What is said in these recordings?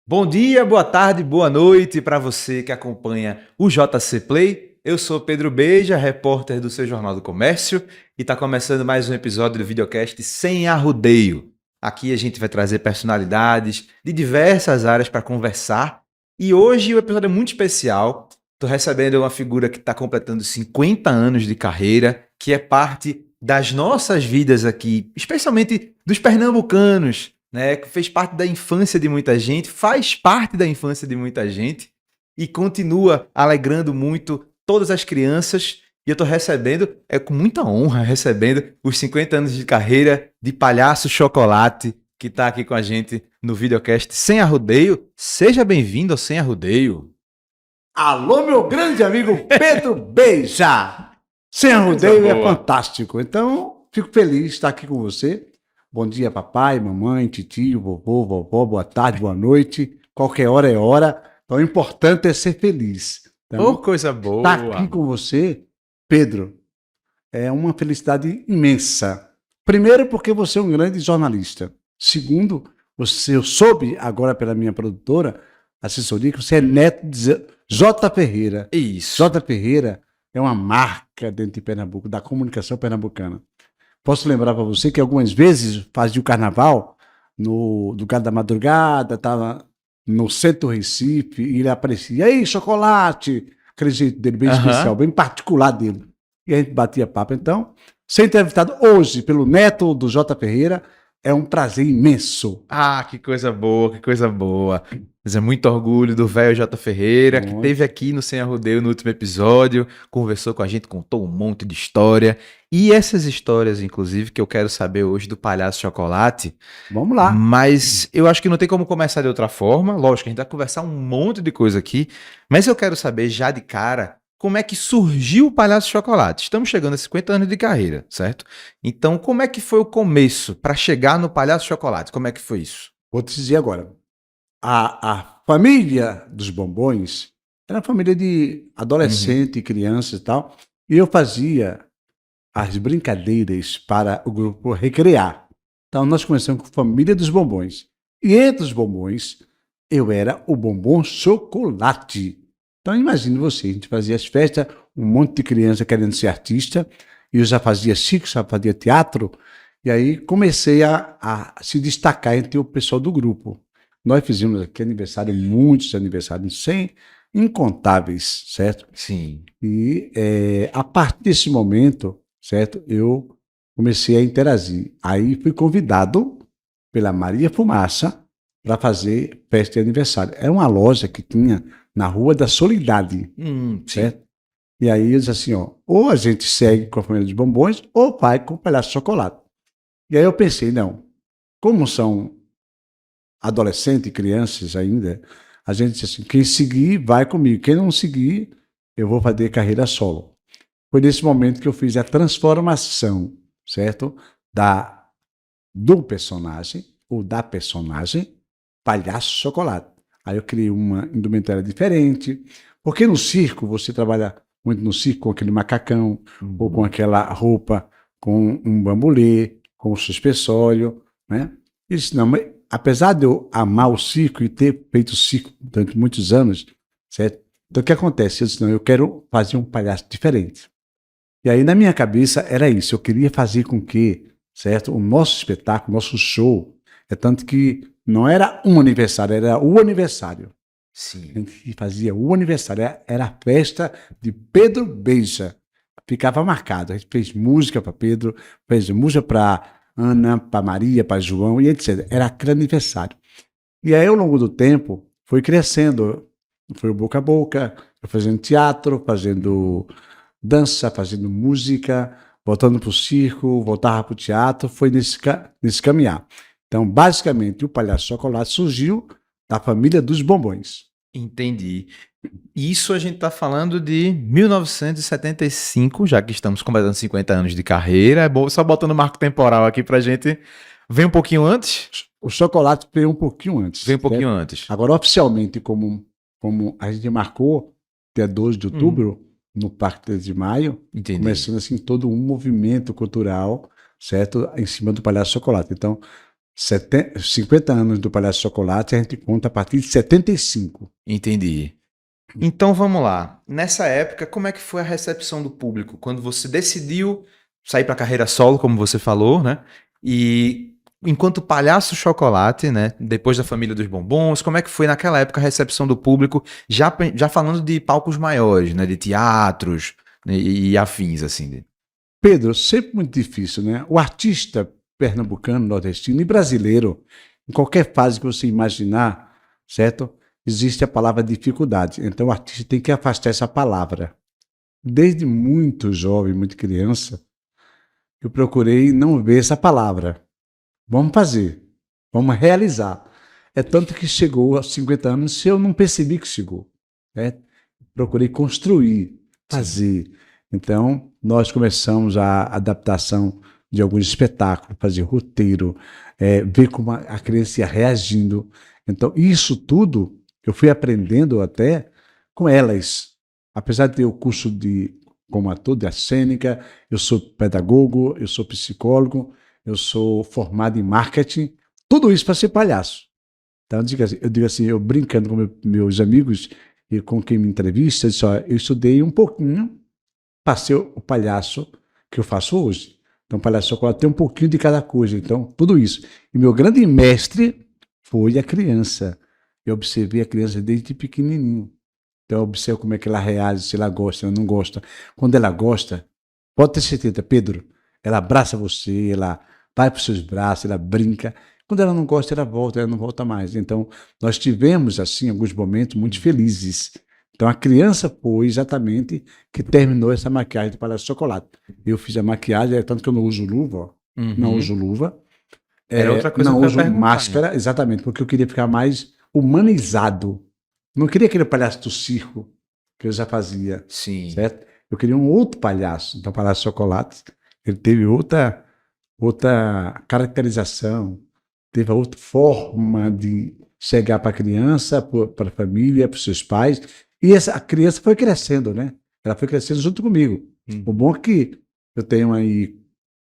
Bom dia, boa tarde, boa noite para você que acompanha o JC Play. Eu sou Pedro Beija, repórter do seu Jornal do Comércio, e está começando mais um episódio do videocast Sem Arrodeio. Aqui a gente vai trazer personalidades de diversas áreas para conversar. E hoje o episódio é muito especial. Estou recebendo uma figura que está completando 50 anos de carreira, que é parte das nossas vidas aqui, especialmente dos pernambucanos, né, que fez parte da infância de muita gente, faz parte da infância de muita gente e continua alegrando muito todas as crianças. E eu estou recebendo, com muita honra, recebendo os 50 anos de carreira de Palhaço Chocolate, que está aqui com a gente no videocast Sem Arrodeio. Seja bem-vindo ao Sem Arrodeio. Alô, meu grande amigo Pedro Beija! Sem arrodeio é fantástico. Então, fico feliz de estar aqui com você. Bom dia, papai, mamãe, titio, vovô, vovó, boa tarde, boa noite. Qualquer hora é hora. Então, o importante é ser feliz. Então, Coisa boa! estar aqui com você, Pedro, é uma felicidade imensa. Primeiro, porque você é um grande jornalista. Segundo, eu soube agora pela minha produtora, assessoria, que você é neto de J. Ferreira. Isso. J. Ferreira é uma marca dentro de Pernambuco, da comunicação pernambucana. Posso lembrar para você que algumas vezes fazia o carnaval no Gado da Madrugada, estava no centro do Recife, e ele aparecia, e aí, chocolate, aquele jeito dele bem especial, bem particular dele. E a gente batia papo. Então, ser entrevistado hoje pelo neto do J. Ferreira é um prazer imenso. Ah, que coisa boa, que coisa boa. Mas é muito orgulho do velho J. Ferreira, que esteve aqui no Sem Arrodeio no último episódio, conversou com a gente, contou um monte de história. E essas histórias, inclusive, que eu quero saber hoje do Palhaço Chocolate. Vamos lá. Mas eu acho que não tem como começar de outra forma. Lógico, a gente vai conversar um monte de coisa aqui. Mas eu quero saber já de cara como é que surgiu o Palhaço Chocolate. Estamos chegando a 50 anos de carreira, certo? Então, como é que foi o começo para chegar no Palhaço Chocolate? Como é que foi isso? Vou te dizer agora. A família dos Bombons era uma família de adolescente, criança e tal. E eu fazia as brincadeiras para o grupo recrear. Então, nós começamos com a família dos Bombons. E entre os Bombons, eu era o Bombom Chocolate. Então, imagine você, a gente fazia as festas, um monte de criança querendo ser artista, e eu já fazia circo, já fazia teatro, e aí comecei a se destacar entre o pessoal do grupo. Nós fizemos aqui aniversário, muitos aniversários, incontáveis, certo? Sim. E a partir desse momento, certo, eu comecei a interagir. Aí fui convidado pela Maria Fumaça para fazer festa de aniversário. Era uma loja que tinha na Rua da Solidade, certo? E aí eu disse assim, ó, ou a gente segue com a família dos Bombons, ou vai com o Palhaço Chocolate. E aí eu pensei, não, como são adolescentes, crianças ainda, a gente disse assim, quem seguir, vai comigo. Quem não seguir, eu vou fazer carreira solo. Foi nesse momento que eu fiz a transformação, certo? Do personagem, ou da personagem, Palhaço Chocolate. Aí eu criei uma indumentária diferente, porque no circo, você trabalha muito no circo com aquele macacão, ou com aquela roupa com um bambolê, com o suspensório, né? E disse, não, mas apesar de eu amar o circo e ter feito circo durante muitos anos, certo? Então o que acontece? Eu disse, não, eu quero fazer um palhaço diferente. E aí na minha cabeça era isso, eu queria fazer com que, certo? O nosso espetáculo, o nosso show, é tanto que não era um aniversário, era o aniversário. Sim. A gente fazia o aniversário, era a festa de Pedro Beija. Ficava marcado. A gente fez música para Pedro, fez música para Ana, para Maria, para João e etc. Era aquele aniversário. E aí, ao longo do tempo, foi crescendo. Foi o boca a boca, eu fazendo teatro, fazendo dança, fazendo música, voltando para o circo, voltava para o teatro. Foi nesse caminhar. Então, basicamente, o Palhaço Chocolate surgiu da família dos Bombons. Entendi. Isso a gente está falando de 1975, já que estamos completando 50 anos de carreira. É bom, só botando marco temporal aqui pra gente. Vem um pouquinho antes? O Chocolate veio um pouquinho antes. Vem um pouquinho antes. Agora, oficialmente, como a gente marcou, dia 12 de outubro, no Parque 13 de Maio, Entendi. começando assim todo um movimento cultural, certo? Em cima do Palhaço Chocolate. Então, 50 anos do Palhaço Chocolate, a gente conta a partir de 75. Entendi. Então vamos lá. Nessa época, como é que foi a recepção do público? Quando você decidiu sair para a carreira solo, como você falou, né? E enquanto Palhaço Chocolate, né? Depois da Família dos Bombons, como é que foi naquela época a recepção do público? Já falando de palcos maiores, né? De teatros, né, e afins, assim. Pedro, sempre muito difícil, né? O artista pernambucano, nordestino e brasileiro, em qualquer fase que você imaginar, certo? Existe a palavra dificuldade. Então o artista tem que afastar essa palavra. Desde muito jovem, muito criança, eu procurei não ver essa palavra. Vamos fazer, vamos realizar. É tanto que chegou aos 50 anos, se eu não percebi que chegou, né? Procurei construir, Sim. fazer. Então, nós começamos a adaptação de alguns espetáculos, fazer roteiro, ver como a criança ia reagindo. Então, isso tudo eu fui aprendendo até com elas. Apesar de ter o curso como ator de cênica, eu sou pedagogo, eu sou psicólogo, eu sou formado em marketing, tudo isso para ser palhaço. Então, eu digo assim, eu brincando com meus amigos e com quem me entrevista, eu disse, ó, eu estudei um pouquinho para ser o palhaço que eu faço hoje. Então, palhaço chocolate tem um pouquinho de cada coisa. Então, tudo isso. E meu grande mestre foi a criança. Eu observei a criança desde pequenininho. Então, eu observo como é que ela reage, se ela gosta, se ela não gosta. Quando ela gosta, pode ter certeza, Pedro, ela abraça você, ela vai para os seus braços, ela brinca. Quando ela não gosta, ela não volta mais. Então, nós tivemos, assim, alguns momentos muito felizes. Então, a criança foi exatamente que terminou essa maquiagem do Palhaço de Chocolate. Eu fiz a maquiagem, tanto que eu não uso luva, ó. Não Uhum. uso luva, Era outra coisa não que eu ia uso perguntar, né? máscara, exatamente, porque eu queria ficar mais humanizado. Não queria aquele palhaço do circo que eu já fazia, Sim. certo? Eu queria um outro palhaço. Então, o Palhaço de Chocolate, ele teve outra caracterização, teve outra forma de chegar para a criança, para a família, para os seus pais. E a criança foi crescendo, né? Ela foi crescendo junto comigo. O bom é que eu tenho aí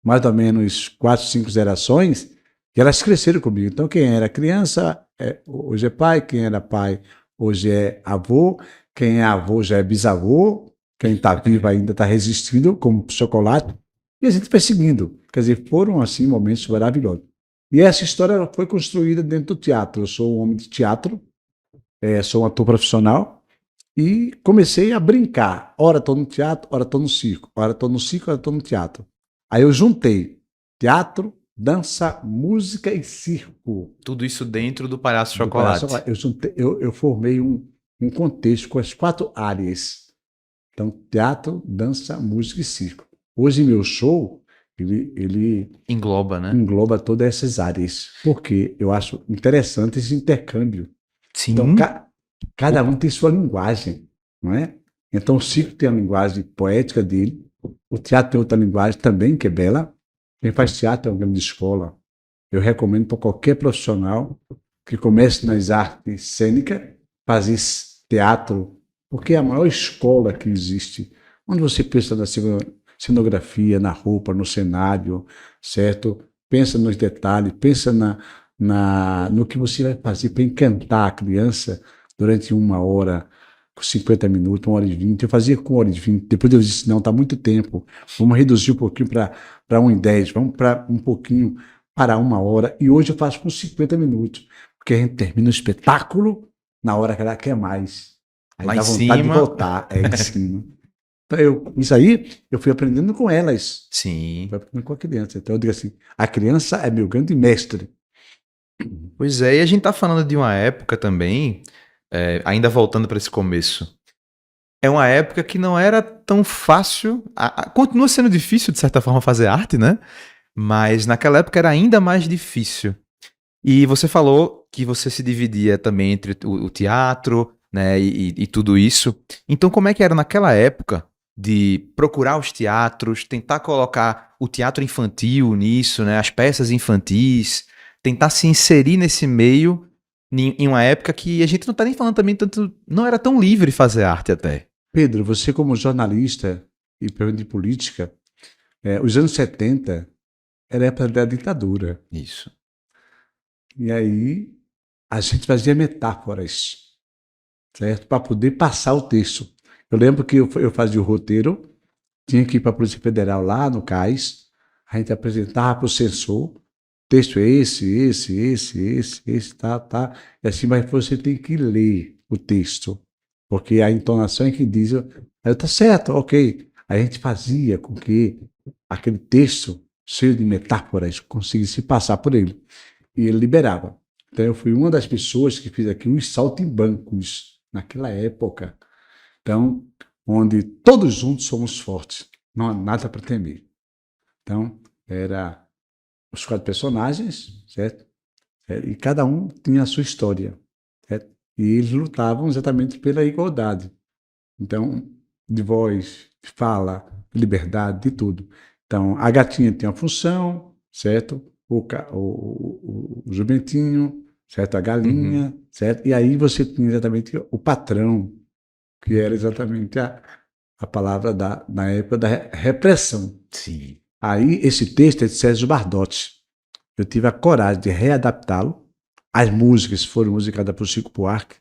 mais ou menos 4, 5 gerações e elas cresceram comigo. Então, quem era criança, hoje é pai, quem era pai, hoje é avô, quem é avô já é bisavô, quem está vivo ainda está resistindo, como chocolate, e a gente vai seguindo. Quer dizer, foram, assim, momentos maravilhosos. E essa história foi construída dentro do teatro. Eu sou um homem de teatro, sou um ator profissional, e comecei a brincar. Ora estou no teatro, ora estou no circo. Ora estou no circo, ora estou no teatro. Aí eu juntei teatro, dança, música e circo. Tudo isso dentro do Palhaço Do Palhaço Chocolate. Chocolate. Eu formei um contexto com as 4 áreas. Então, teatro, dança, música e circo. Hoje, meu show, ele Engloba, né? engloba todas essas áreas. Porque eu acho interessante esse intercâmbio. Então, Sim. cada um tem sua linguagem, não é? Então, o circo tem a linguagem poética dele, o teatro tem outra linguagem também, que é bela. Quem faz teatro é uma grande escola. Eu recomendo para qualquer profissional que comece nas artes cênicas, fazer teatro, porque é a maior escola que existe. Onde você pensa na cenografia, na roupa, no cenário, certo? Pensa nos detalhes, pensa no que você vai fazer para encantar a criança durante 1 hora, 50 minutos, 1 hora e 20. Eu fazia com 1 hora e 20. Depois eu disse, não, está muito tempo. Vamos reduzir um pouquinho para 1 e 10. Vamos para um pouquinho para 1 hora. E hoje eu faço com 50 minutos. Porque a gente termina o espetáculo na hora que ela quer mais. Aí Lá em dá vontade de cima. voltar. É em cima. Então, isso aí eu fui aprendendo com elas. Sim. Fui aprendendo com a criança. Então eu digo assim, a criança é meu grande mestre. Pois é, e a gente tá falando de uma época também, ainda voltando para esse começo. É uma época que não era tão fácil. Continua sendo difícil, de certa forma, fazer arte, né? Mas naquela época era ainda mais difícil. E você falou que você se dividia também entre o teatro, né, e tudo isso. Então, como é que era naquela época de procurar os teatros, tentar colocar o teatro infantil nisso, né, as peças infantis, tentar se inserir nesse meio em uma época que a gente não tá nem falando também tanto, não era tão livre fazer arte até. Pedro, você como jornalista e de política, os anos 70 era a época da ditadura. Isso. E aí a gente fazia metáforas, certo? Para poder passar o texto. Eu lembro que eu fazia o roteiro, tinha que ir para a Polícia Federal lá no CAIS, a gente apresentava para o censor, texto é esse, tá. E assim, mas você tem que ler o texto, porque a entonação é que diz, aí tá certo, ok. A gente fazia com que aquele texto, cheio de metáforas, conseguisse passar por ele. E ele liberava. Então, eu fui uma das pessoas que fiz aqui os saltimbancos, naquela época. Então, onde todos juntos somos fortes, não há nada para temer. Então, era os 4 personagens, certo? E cada um tinha a sua história, certo? E eles lutavam exatamente pela igualdade. Então, de voz, de fala, de liberdade, de tudo. Então, a gatinha tinha uma função, certo? O jumentinho, certo? A Uhum. galinha, certo? E aí você tinha exatamente o patrão, que era exatamente a palavra na época da repressão. Sim. Aí, esse texto é de Sérgio Bardotti. Eu tive a coragem de readaptá-lo. As músicas foram musicadas por Chico Buarque.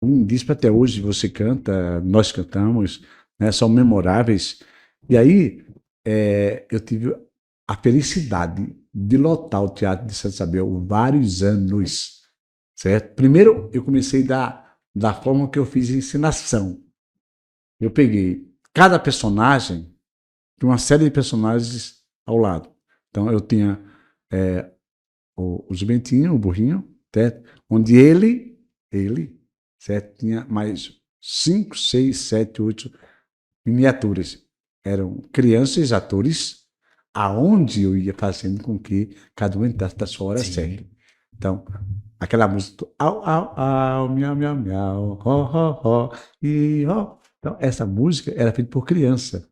Um disco até hoje você canta, nós cantamos, né, são memoráveis. E aí eu tive a felicidade de lotar o Teatro de Santa Isabel vários anos, certo? Primeiro eu comecei da forma que eu fiz a encenação. Eu peguei cada personagem de uma série de personagens ao lado. Então eu tinha o jumentinho, o burrinho, certo? Onde ele, certo? Tinha mais 5, 6, 7, 8 miniaturas. Eram crianças, atores, aonde eu ia fazendo com que cada um entrasse da sua hora certa. Sim. Então, aquela música, au, au, au, miau, miau, miau, ho, ho, ho, e ho. Então, essa música era feita por criança.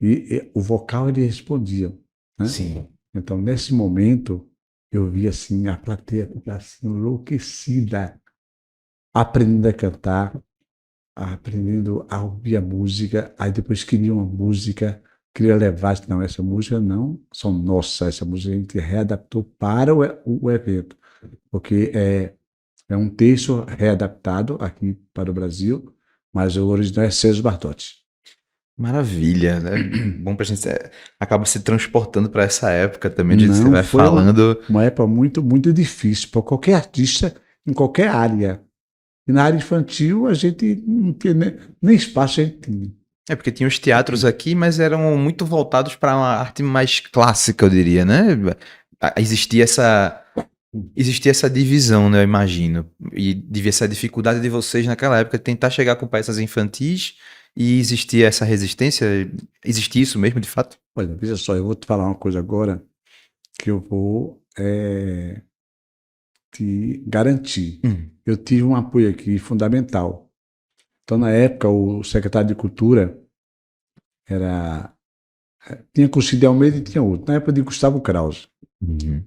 E o vocal ele respondia, né? Sim. Então, nesse momento, eu vi assim a plateia ficar assim, enlouquecida, aprendendo a cantar, aprendendo a ouvir a música, aí depois queria uma música, queria levar, não, essa música não são nossa, essa música a gente readaptou para o evento, porque é um texto readaptado aqui para o Brasil, mas o original é Sérgio Bartotti. Maravilha, né? Bom pra gente. Acaba se transportando para essa época também, de que você Não, vai foi falando. uma época muito, muito difícil para qualquer artista em qualquer área. E na área infantil a gente não tinha nem espaço a gente tinha. É porque tinha os teatros aqui, mas eram muito voltados para uma arte mais clássica, eu diria, né? Existia essa divisão, né? Eu imagino. E devia ser a dificuldade de vocês naquela época tentar chegar com peças infantis e existia essa resistência. Existia isso mesmo, de fato? Olha, veja só, eu vou te falar uma coisa agora que eu vou te garantir. Hum. Eu tive um apoio aqui fundamental. Então, na época, o secretário de Cultura era. Tinha Custódio de Almeida e tinha outro. Na época de Gustavo Krause. Uhum.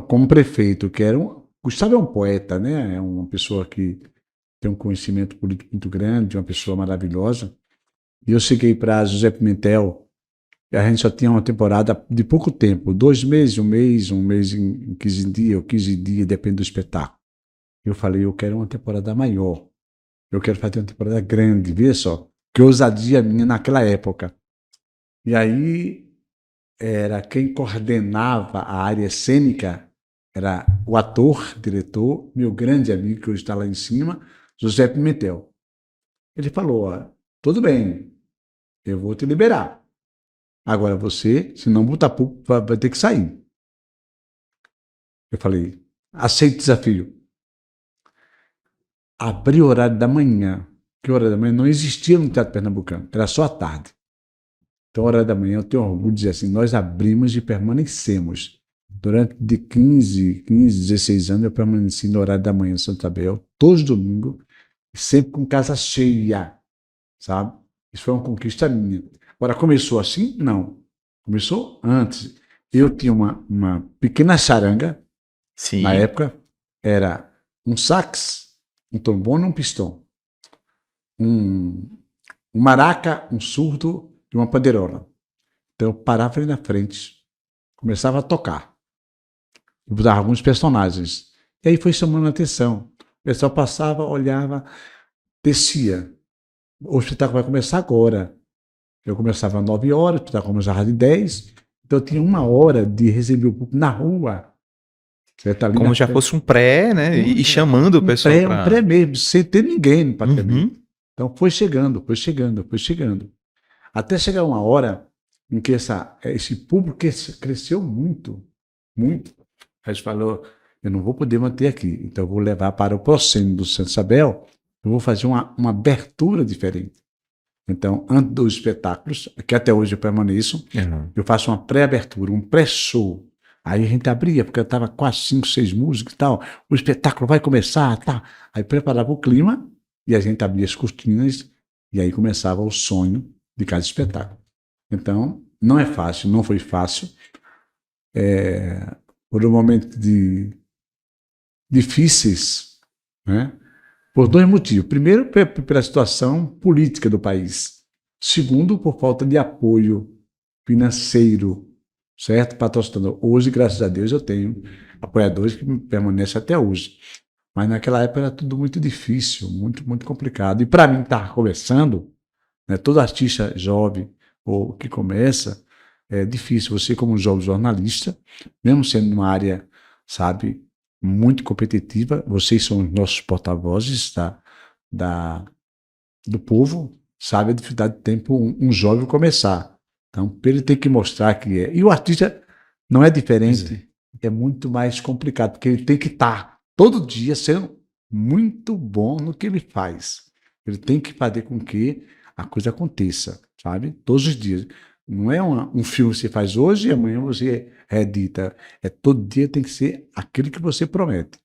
Como prefeito, que era um. Gustavo é um poeta, né? É uma pessoa que tem um conhecimento político muito grande, uma pessoa maravilhosa. E eu cheguei para José Pimentel, e a gente só tinha uma temporada de pouco tempo, 2 meses, um mês em 15 dias, ou 15 dias, depende do espetáculo. Eu falei, eu quero uma temporada maior, eu quero fazer uma temporada grande, vê só, que ousadia minha naquela época. E aí, era quem coordenava a área cênica, era o ator, diretor, meu grande amigo, que hoje está lá em cima, José Pimentel. Ele falou, ó, tudo bem, eu vou te liberar. Agora você, se não botar público, vai ter que sair. Eu falei, aceito o desafio. Abri o horário da manhã. Que horário da manhã não existia no Teatro Pernambucano, era só à tarde. Então, horário da manhã, eu tenho orgulho de dizer assim, nós abrimos e permanecemos. Durante de 15, 16 anos, eu permaneci no horário da manhã em Santa Isabel, todos os domingos, sempre com casa cheia, sabe? Isso foi uma conquista minha. Agora, começou assim? Não. Começou antes. Eu tinha uma pequena charanga, na Sim. época, era um sax, um trombone e um pistão. Um, um maraca, um surdo e uma pandeirola. Então eu parava ali na frente, começava a tocar. e botava alguns personagens. E aí foi chamando a atenção. O pessoal passava, olhava, descia. O espetáculo vai começar agora. Eu começava às 9 horas, o espetáculo começava às 10. Então eu tinha 1 hora de receber o público na rua. Certo? Ali Como na já frente. fosse um pré, né? E chamando o pessoal Um pré mesmo, sem ter ninguém praticamente. Uhum. Então foi chegando, foi chegando, foi chegando. Até chegar uma hora em que esse público cresceu muito, muito. Aí a gente falou, eu não vou poder manter aqui, então eu vou levar para o proscênio do Santa Isabel, eu vou fazer uma abertura diferente. Então, antes dos espetáculos, que até hoje eu permaneço, Uhum. eu faço uma pré-abertura, um pré-show. Aí a gente abria, porque eu estava quase 5, 6 músicos e tal. O espetáculo vai começar, tá? Aí preparava o clima e a gente abria as cortinas e aí começava o sonho de cada espetáculo. Então, não é fácil, não foi fácil. Por um momento difíceis, né? Por 2 motivos. Primeiro, pela situação política do país. Segundo, por falta de apoio financeiro, certo? Patrocinador. Hoje, graças a Deus, eu tenho apoiadores que permanecem até hoje. Mas naquela época era tudo muito difícil, muito, muito complicado. E para mim, estar começando, né, todo artista jovem ou que começa, é difícil. Você, como um jovem jornalista, mesmo sendo uma área, sabe, muito competitiva, vocês são os nossos porta-vozes do povo, sabe a dificuldade de tempo um jovem começar. Então, ele tem que mostrar que é. E o artista não é diferente, é muito mais complicado, porque ele tem que estar todo dia sendo muito bom no que ele faz. Ele tem que fazer com que a coisa aconteça, sabe? Todos os dias. Não é um filme que você faz hoje e amanhã você reedita. É todo dia tem que ser aquilo que você promete.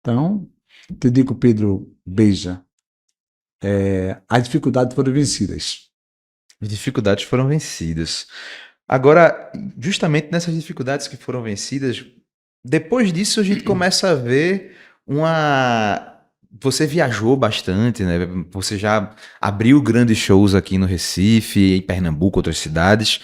Então, te digo, Pedro, beija. As dificuldades foram vencidas. As dificuldades foram vencidas. Agora, justamente nessas dificuldades que foram vencidas, depois disso a gente começa a ver uma. Você viajou bastante, né? Você já abriu grandes shows aqui no Recife, em Pernambuco, outras cidades.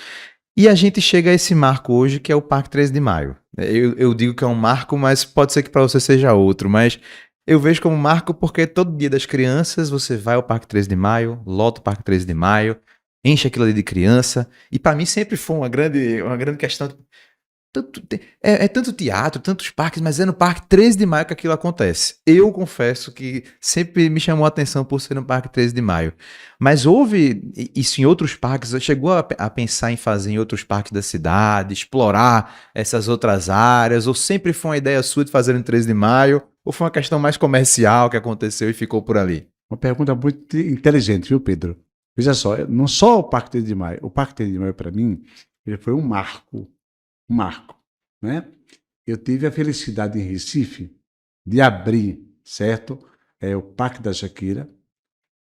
E a gente chega a esse marco hoje, que é o Parque 13 de Maio. Eu digo que é um marco, mas pode ser que para você seja outro. Mas eu vejo como marco porque todo dia das crianças você vai ao Parque 13 de Maio, lota o Parque 13 de Maio, enche aquilo ali de criança. E para mim sempre foi uma grande questão. É tanto teatro, tantos parques, mas é no Parque 13 de Maio que aquilo acontece. Eu confesso que sempre me chamou a atenção por ser no Parque 13 de Maio. Mas houve isso em outros parques? Chegou a pensar em fazer em outros parques da cidade, explorar essas outras áreas? Ou sempre foi uma ideia sua de fazer no 13 de Maio? Ou foi uma questão mais comercial que aconteceu e ficou por ali? Uma pergunta muito inteligente, viu, Pedro? Veja só, não só o Parque 13 de Maio. O Parque 13 de Maio, para mim, ele foi um marco, né? Eu tive a felicidade em Recife de abrir, certo? O Parque da Jaqueira,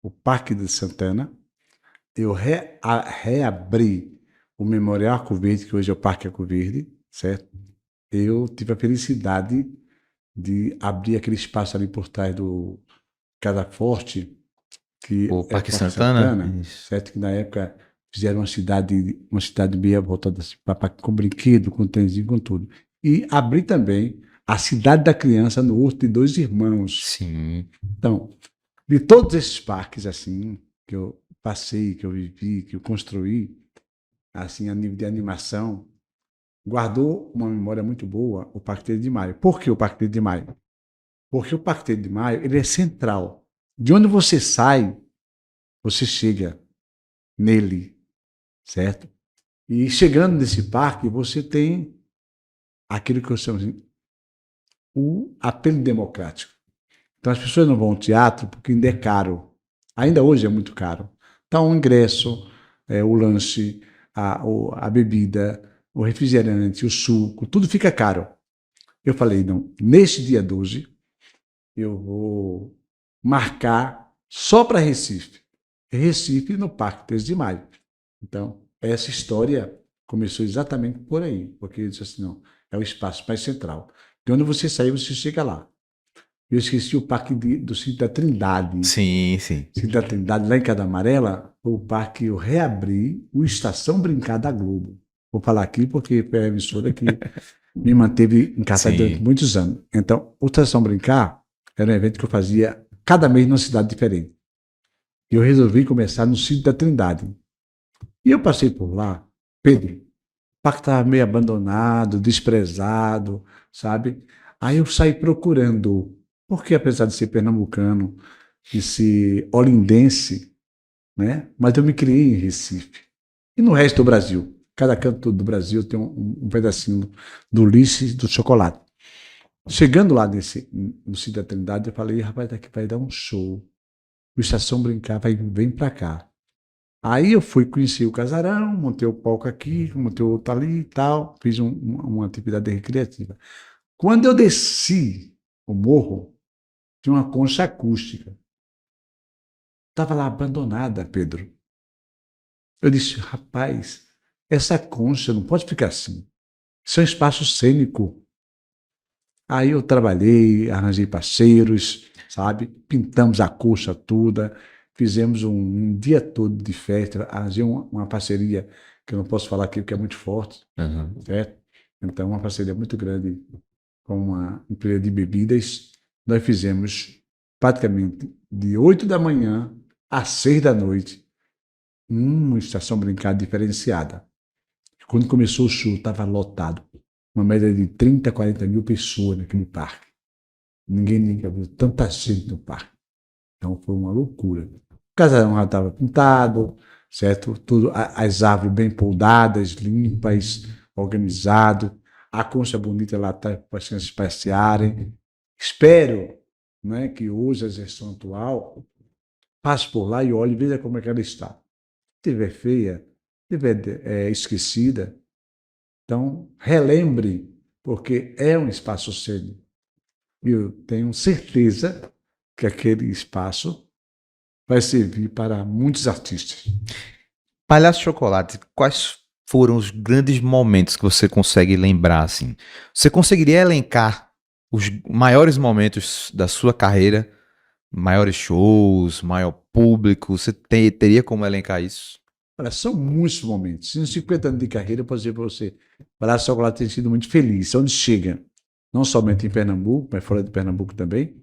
o Parque de Santana. Eu reabri o Memorial Arco Verde, que hoje é o Parque Arco Verde, certo? Eu tive a felicidade de abrir aquele espaço ali por trás do Casa Forte, que O é o Parque Parque Santana? Santana, Isso. certo? Que na época fizeram uma cidade meio voltada assim, com brinquedo, com trenzinho, com tudo. E abri também a Cidade da Criança no Horto de Dois Irmãos. Sim. Então, de todos esses parques assim que eu passei, que eu vivi, que eu construí, assim a nível de animação, guardou uma memória muito boa o Parque 13 de Maio. Por que o Parque 13 de Maio? Porque o Parque 13 de Maio ele é central. De onde você sai, você chega nele, certo? E chegando nesse parque, você tem aquilo que eu chamo de o apelo democrático. Então as pessoas não vão ao teatro porque ainda é caro. Ainda hoje é muito caro. Então o ingresso, o lanche, a bebida, o refrigerante, o suco, tudo fica caro. Eu falei, não, neste dia 12, eu vou marcar só para Recife. Recife no Parque 13 de Maio. Então, essa história começou exatamente por aí, porque ele disse assim, não, é o espaço mais central. De onde você sair, você chega lá. Eu esqueci o parque do Sítio da Trindade. Sim, sim. Sítio da Trindade, lá em Cada Amarela, foi o parque que eu reabri, o Estação Brincar da Globo. Vou falar aqui porque foi a emissora que me manteve em cartaz durante Sim. muitos anos. Então, o Estação Brincar era um evento que eu fazia cada mês numa cidade diferente. E eu resolvi começar no sítio da Trindade. E eu passei por lá, Pedro, o parque estava meio abandonado, desprezado, sabe? Aí eu saí procurando, porque apesar de ser pernambucano, de ser olindense, né? Mas eu me criei em Recife. E no resto do Brasil. Cada canto do Brasil tem um pedacinho do Ulisses do chocolate. Chegando lá no sítio da Trindade, eu falei, rapaz, daqui vai dar um show. O Estação Brincar vem pra cá. Aí eu fui conhecer o casarão, montei o palco aqui, montei o outro ali e tal, fiz uma atividade recreativa. Quando eu desci o morro, tinha uma concha acústica. Estava lá abandonada, Pedro. Eu disse, rapaz, essa concha não pode ficar assim. Isso é um espaço cênico. Aí eu trabalhei, arranjei parceiros, sabe? Pintamos a concha toda, fizemos um dia todo de festa, arranjei uma parceria que eu não posso falar aqui porque é muito forte, Uhum. certo? Então, uma parceria muito grande com uma empresa de bebidas. Nós fizemos praticamente de 8 da manhã às 6 da noite, uma estação brincar diferenciada. Quando começou o show, estava lotado. Uma média de 30, 40 mil pessoas naquele parque. Ninguém nunca viu tanta gente no parque. Então foi uma loucura. O casarão já estava pintado, certo? Tudo, as árvores bem poldadas, limpas, organizado. A concha bonita lá para as crianças passearem. Espero, né, que hoje a gestão atual passe por lá e olhe e veja como é que ela está. Se estiver feia, se estiver esquecida, então relembre, porque é um espaço cênico. E eu tenho certeza que aquele espaço vai servir para muitos artistas. Palhaço Chocolate, quais foram os grandes momentos que você consegue lembrar, assim? Você conseguiria elencar os maiores momentos da sua carreira? Maiores shows, maior público? Você teria como elencar isso? Olha, são muitos momentos. Em 50 anos de carreira, eu posso dizer para você, Palhaço Chocolate tem sido muito feliz. Onde chega, não somente em Pernambuco, mas fora de Pernambuco também.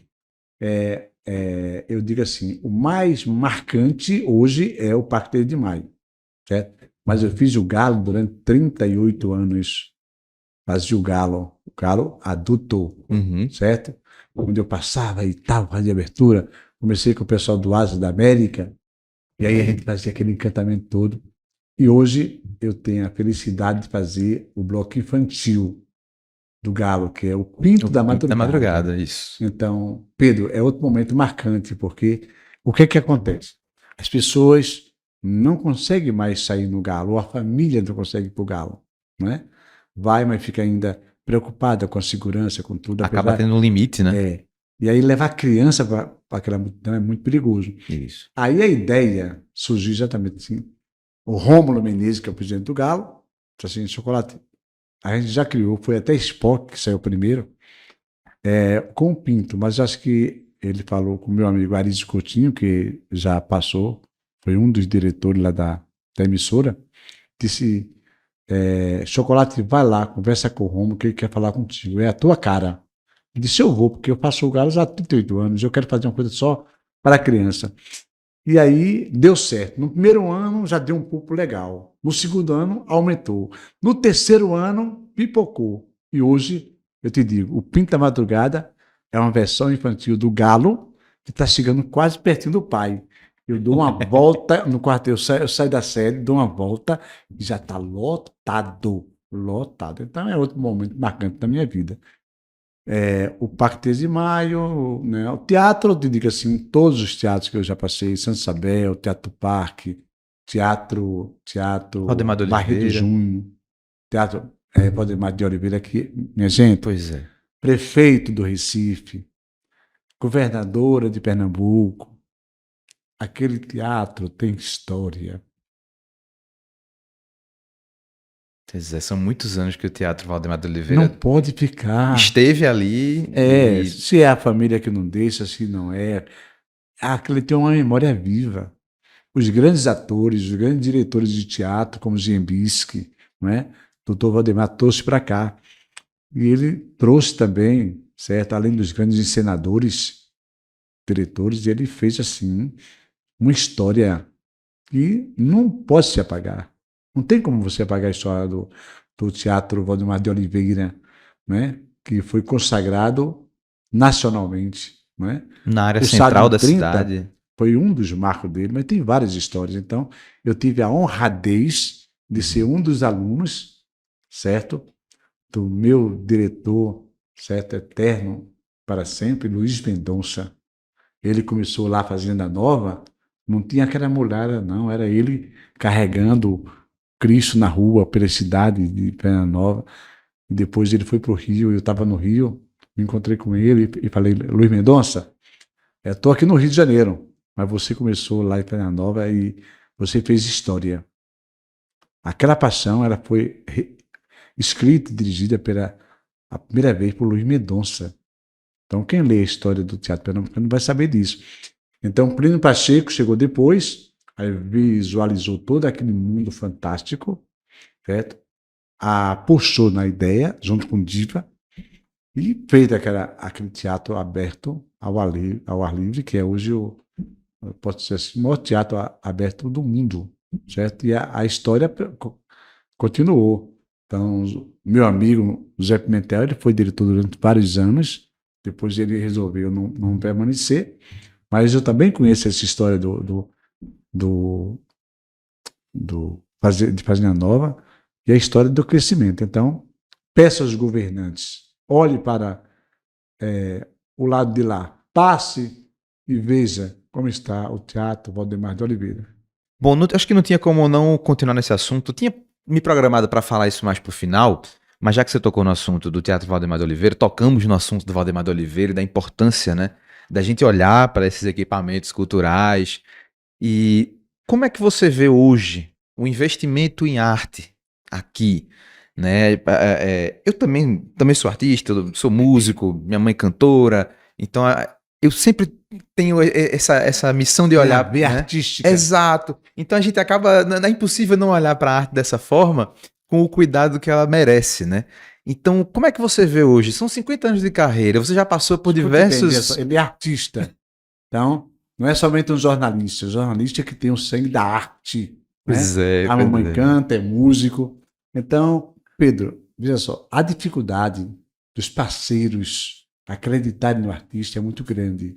Eu digo assim, o mais marcante hoje é o Parque 3 de Maio, certo? Mas eu fiz o Galo durante 38 anos. Fazia o Galo adulto, Uhum. certo? Onde eu passava e tal, fazia abertura. Comecei com o pessoal do Asa da América, e aí a gente fazia aquele encantamento todo. E hoje eu tenho a felicidade de fazer o bloco infantil do Galo, que é o Pinto da Da Madrugada. madrugada, isso. Então, Pedro, é outro momento marcante, porque o que é que acontece? As pessoas não conseguem mais sair no Galo, ou a família não consegue ir para o Galo, né? Vai, mas fica ainda preocupada com a segurança, com tudo. Acaba Apesar, tendo um limite, né? e aí levar a criança para aquela multidão é muito perigoso. Isso. Aí a ideia surgiu exatamente assim. O Rômulo Menezes, que é o presidente do Galo, disse assim, Chocolate, a gente já criou, foi até Spock que saiu primeiro, com o Pinto, mas acho que ele falou com o meu amigo Arísio Coutinho, que já passou, foi um dos diretores lá da emissora, disse, Chocolate, vai lá, conversa com o Romulo, que ele quer falar contigo, é a tua cara. Ele disse, eu vou, porque eu faço o Galo já há 38 anos, eu quero fazer uma coisa só para a criança. E aí deu certo. No primeiro ano já deu um público legal. No segundo ano aumentou. No terceiro ano pipocou. E hoje, eu te digo, o Pinto da Madrugada é uma versão infantil do Galo que está chegando quase pertinho do pai. Eu dou uma volta no quartel, eu saio da sede, dou uma volta e já está lotado. Lotado. Então é outro momento marcante da minha vida. O Parque 3 de Maio, né? O teatro, eu te digo assim, todos os teatros que eu já passei, Santa Isabel, Teatro Parque, Teatro Valdemar de Barreto Oliveira. Júnior, Teatro Valdemar de Oliveira, que, minha gente, Pois é. prefeito do Recife, governadora de Pernambuco, aquele teatro tem história. Pois é, são muitos anos que o Teatro Valdemar de Não Oliveira pode ficar. esteve ali e Se é a família que não deixa, se não é. Aquele tem uma memória viva. Os grandes atores, os grandes diretores de teatro, como Ziembinski, não é? Dr. Valdemar trouxe para cá. E ele trouxe também, certo? Além dos grandes encenadores, diretores, ele fez assim uma história que não pode se apagar. Não tem como você apagar a história do Teatro Valdemar de Oliveira, né? Que foi consagrado nacionalmente, né? Na área O central Sábio da 30 cidade. foi um dos marcos dele, mas tem várias histórias. Então, eu tive a honradez de ser um dos alunos, certo? Do meu diretor, certo? Eterno para sempre, Luiz Mendonça. Ele começou lá Fazenda Nova, não tinha aquela mulher, não, era ele carregando Cristo na rua, pela cidade de Fazenda Nova. E depois ele foi para o Rio, eu estava no Rio, me encontrei com ele e falei, Luiz Mendonça, eu estou aqui no Rio de Janeiro, mas você começou lá em Fazenda Nova e você fez história. Aquela paixão, ela foi escrita e dirigida pela a primeira vez por Luiz Mendonça. Então, quem lê a história do teatro pernambucano vai saber disso. Então, Plínio Pacheco chegou depois, aí visualizou todo aquele mundo fantástico, certo? Puxou na ideia, junto com Diva, e fez aquele teatro aberto ao ar livre, que é hoje eu posso dizer assim, o maior teatro aberto do mundo, certo? E a história continuou. Então, meu amigo José Pimentel, ele foi diretor durante vários anos, depois ele resolveu não permanecer, mas eu também conheço essa história do, de Fazenda Nova e a história do crescimento. Então, peço aos governantes, olhe para o lado de lá, passe e veja como está o Teatro Valdemar de Oliveira. Bom, acho que não tinha como não continuar nesse assunto. Eu tinha me programado para falar isso mais pro final, mas já que você tocou no assunto do Teatro Valdemar de Oliveira, tocamos no assunto do Valdemar de Oliveira e da importância, né, da gente olhar para esses equipamentos culturais. E como é que você vê hoje o investimento em arte aqui? Né? Eu também sou artista, eu sou músico, minha mãe cantora, então eu sempre tenho essa missão de Tem a olhar, veia né? artística. Exato. Então a gente acaba, é impossível não olhar para a arte dessa forma, com o cuidado que ela merece, né? Então, como é que você vê hoje? São 50 anos de carreira, você já passou por Escuta bem, diversos. ele é artista. Então, não é somente um jornalista. O jornalista que tem o sangue da arte. Pois Né? é, A pois mamãe é. canta, é músico. Então, Pedro, veja só, a dificuldade dos parceiros acreditarem no artista é muito grande.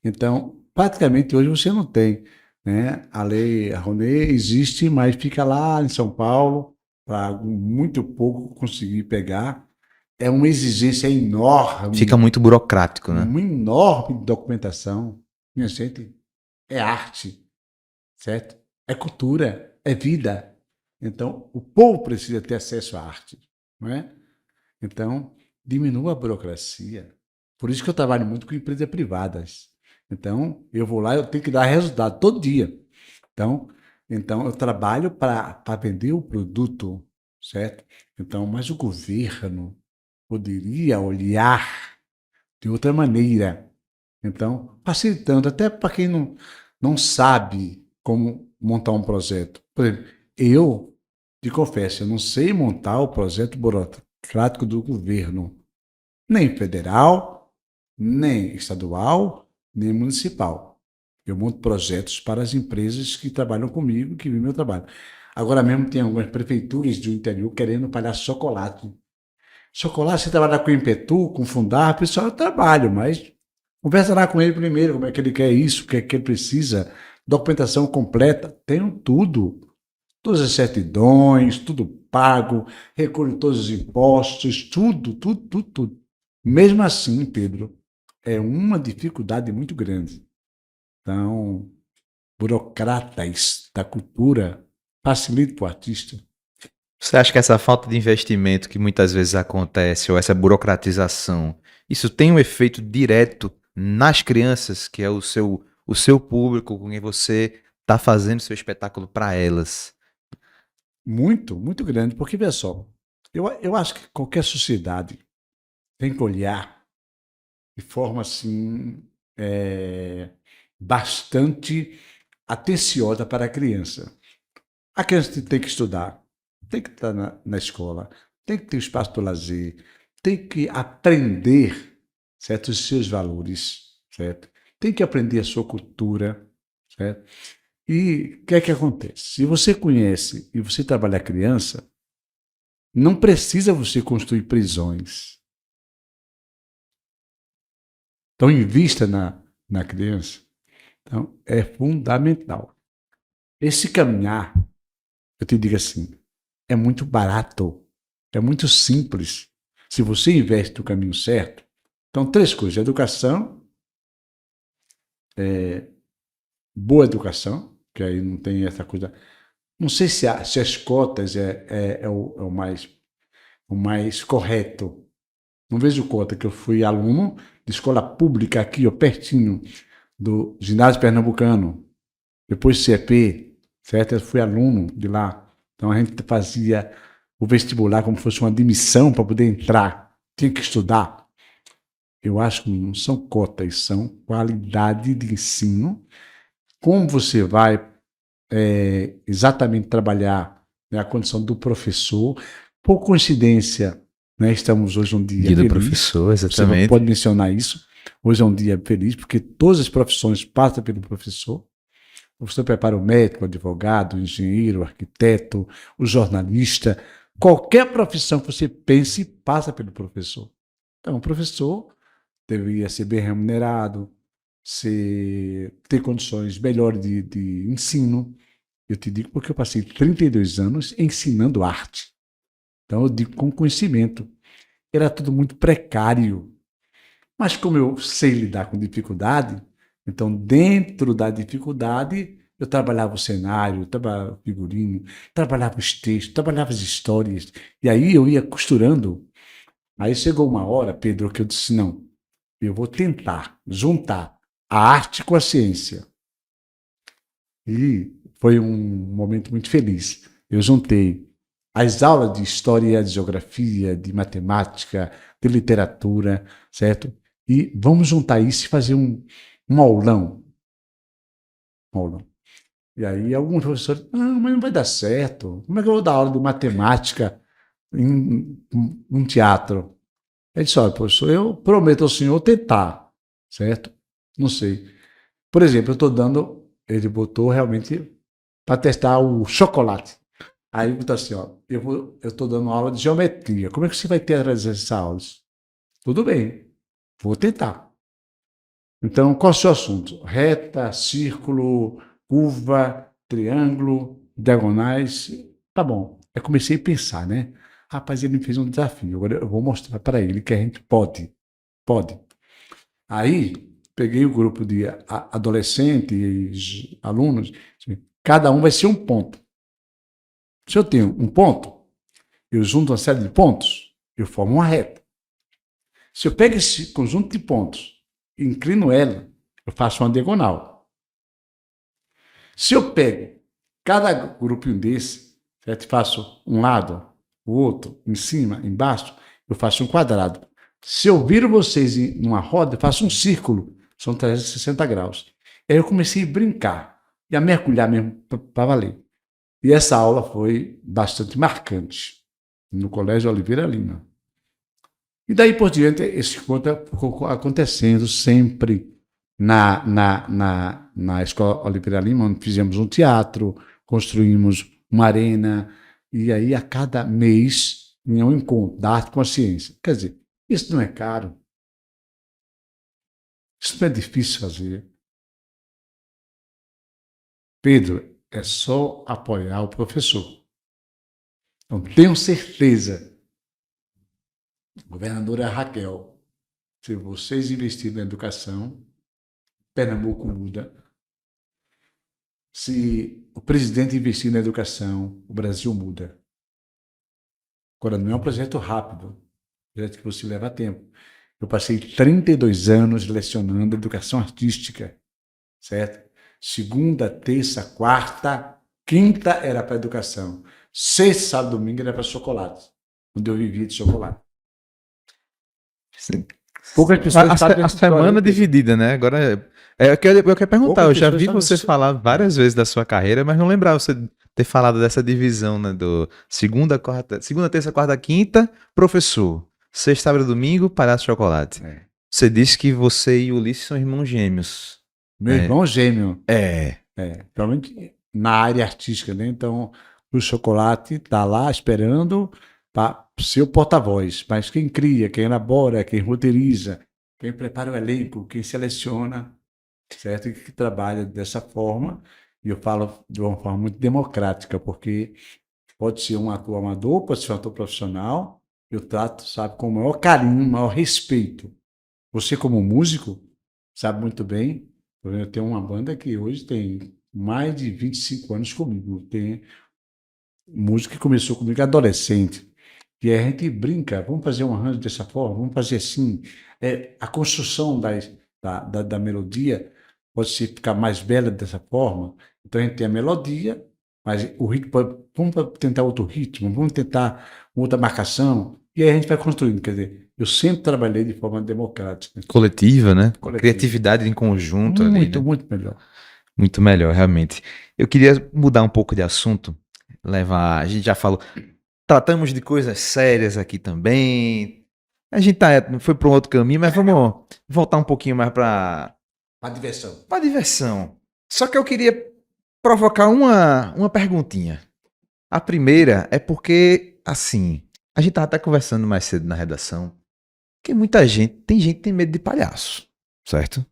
Então, praticamente hoje você não tem. Né? A lei Rouanet existe, mas fica lá em São Paulo, para muito pouco conseguir pegar. É uma exigência Fica enorme, muito burocrático, né? uma enorme documentação. Minha gente, é arte, certo? É cultura, é vida. Então, o povo precisa ter acesso à arte, não é? Então, diminua a burocracia. Por isso que eu trabalho muito com empresas privadas. Então, eu vou lá, eu tenho que dar resultado todo dia. Então, então eu trabalho para vender o produto, certo? Então, mas o governo poderia olhar de outra maneira. Então, facilitando, até para quem não sabe como montar um projeto. Por exemplo, eu te confesso, eu não sei montar o projeto burocrático do governo, nem federal, nem estadual, nem municipal. Eu monto projetos para as empresas que trabalham comigo, que vivem meu trabalho. Agora mesmo tem algumas prefeituras do interior querendo palhar chocolate. Chocolate, você trabalha com Impetu, com Fundar, pessoal, eu trabalho, mas conversa lá com ele primeiro, como é que ele quer isso, o que é que ele precisa, documentação completa, tenho tudo. Todas as certidões, tudo pago, recolho todos os impostos, tudo. Mesmo assim, Pedro, é uma dificuldade muito grande. Então, burocratas da cultura facilita para o artista. Você acha que essa falta de investimento que muitas vezes acontece, ou essa burocratização, isso tem um efeito direto nas crianças, que é o seu público, com quem você está fazendo seu espetáculo para elas? Muito grande, porque, veja só, eu acho que qualquer sociedade tem que olhar de forma assim bastante atenciosa para a criança. A criança tem que estudar, tem que estar na escola, tem que ter espaço para o lazer, tem que aprender, certo, os seus valores, certo? Tem que aprender a sua cultura, certo? E o que é que acontece? Se você conhece e você trabalha criança, não precisa você construir prisões. Então, invista na criança. Então, é fundamental. Esse caminhar, eu te digo assim, é muito barato, é muito simples. Se você investe no caminho certo, então, 3 coisas: educação, boa educação, que aí não tem essa coisa. Não sei se as cotas é o mais correto. Não vejo cota, que eu fui aluno de escola pública aqui, ó, pertinho do ginásio pernambucano, depois CEP, certo? Eu fui aluno de lá. Então a gente fazia o vestibular como se fosse uma admissão para poder entrar. Tinha que estudar. Eu acho que não são cotas, são qualidade de ensino. Como você vai exatamente trabalhar, né, a condição do professor. Por coincidência, né, estamos hoje um dia Dia do feliz. professor, Você não exatamente. pode mencionar isso. Hoje é um dia feliz, porque todas as profissões passam pelo professor. O professor prepara o médico, o advogado, o engenheiro, o arquiteto, o jornalista. Qualquer profissão que você pense passa pelo professor. Então, o professor deveria ser bem remunerado, ter condições melhores de ensino. Eu te digo porque eu passei 32 anos ensinando arte. Então, eu digo com conhecimento. Era tudo muito precário. Mas como eu sei lidar com dificuldade, então, dentro da dificuldade, eu trabalhava o cenário, eu trabalhava o figurino, trabalhava os textos, trabalhava as histórias. E aí eu ia costurando. Aí chegou uma hora, Pedro, que eu disse: não, eu vou tentar juntar a arte com a ciência. E foi um momento muito feliz. Eu juntei as aulas de história, de geografia, de matemática, de literatura, certo? E vamos juntar isso e fazer um aulão. Um aulão. E aí alguns professores: não, mas não vai dar certo. Como é que eu vou dar aula de matemática em um teatro? Ele disse: olha, professor, eu prometo ao senhor tentar, certo? Não sei. Por exemplo, eu estou dando, ele botou realmente para testar o chocolate. Aí botou assim: ó, eu estou dando aula de geometria. Como é que você vai ter essas aulas? Tudo bem, vou tentar. Então, qual é o seu assunto? Reta, círculo, curva, triângulo, diagonais. Tá bom. Eu comecei a pensar, né? Rapaz, ele me fez um desafio. Agora eu vou mostrar para ele que a gente pode. Pode. Aí, peguei o grupo de adolescentes, alunos, cada um vai ser um ponto. Se eu tenho um ponto, eu junto uma série de pontos, eu formo uma reta. Se eu pego esse conjunto de pontos e inclino ela, eu faço uma diagonal. Se eu pego cada grupinho desse, certo? Faço um lado, o outro, em cima, embaixo, eu faço um quadrado. Se eu viro vocês em uma roda, eu faço um círculo, são 360 graus. Aí eu comecei a brincar e a mergulhar mesmo para valer. E essa aula foi bastante marcante no Colégio Oliveira Lima. E daí por diante, esse encontro ficou acontecendo sempre na Escola Oliveira Lima, onde fizemos um teatro, construímos uma arena, e aí a cada mês tinha um encontro da arte com a ciência. Quer dizer, isso não é caro. Isso não é difícil fazer. Pedro, é só apoiar o professor. Então, tenho certeza, governadora Raquel, se vocês investirem na educação, Pernambuco muda. Se o presidente investir na educação, o Brasil muda. Agora, não é um projeto rápido, é um projeto que você leva tempo. Eu passei 32 anos lecionando educação artística, certo? Segunda, terça, quarta, quinta era para educação. Sexta, sábado, domingo era para chocolate, onde eu vivia de chocolate. Sim. Poucas pessoas sabem A essa história, semana né, Pedro? dividida, né? Agora, eu quero perguntar, eu Poucas já pessoas vi sabem você isso. falar várias vezes da sua carreira, mas não lembrava você ter falado dessa divisão, né? Do segunda, terça, quarta, quinta, professor. Sexta, sábado, domingo, Palhaço de Chocolate. É. Você disse que você e o Ulisses são irmãos gêmeos. Meu irmão gêmeo, É. provavelmente na área artística, né? Então, o Chocolate está lá esperando para ser o porta-voz, mas quem cria, quem elabora, quem roteiriza, quem prepara o elenco, quem seleciona, certo? E que trabalha dessa forma, e eu falo de uma forma muito democrática, porque pode ser um ator amador, pode ser um ator profissional, eu trato, sabe, com o maior carinho, o maior respeito. Você, como músico, sabe muito bem. Eu tenho uma banda que hoje tem mais de 25 anos comigo. Tem música que começou comigo adolescente. E a gente brinca, vamos fazer um arranjo dessa forma, vamos fazer assim. A construção da melodia pode ser ficar mais bela dessa forma. Então a gente tem a melodia, mas o ritmo, vamos tentar outro ritmo, vamos tentar outra marcação. E aí a gente vai construindo. Quer dizer, eu sempre trabalhei de forma democrática, Coletiva, né? coletiva. Criatividade em conjunto ali, Muito, né? muito melhor. Muito melhor, realmente. Eu queria mudar um pouco de assunto. Levar. A gente já falou. Tratamos de coisas sérias aqui também. A gente foi para um outro caminho, mas vamos voltar um pouquinho mais para A diversão. diversão. Só que eu queria provocar uma perguntinha. A primeira é porque, assim, a gente tava até conversando mais cedo na redação, que muita gente, tem gente que tem medo de palhaço, certo?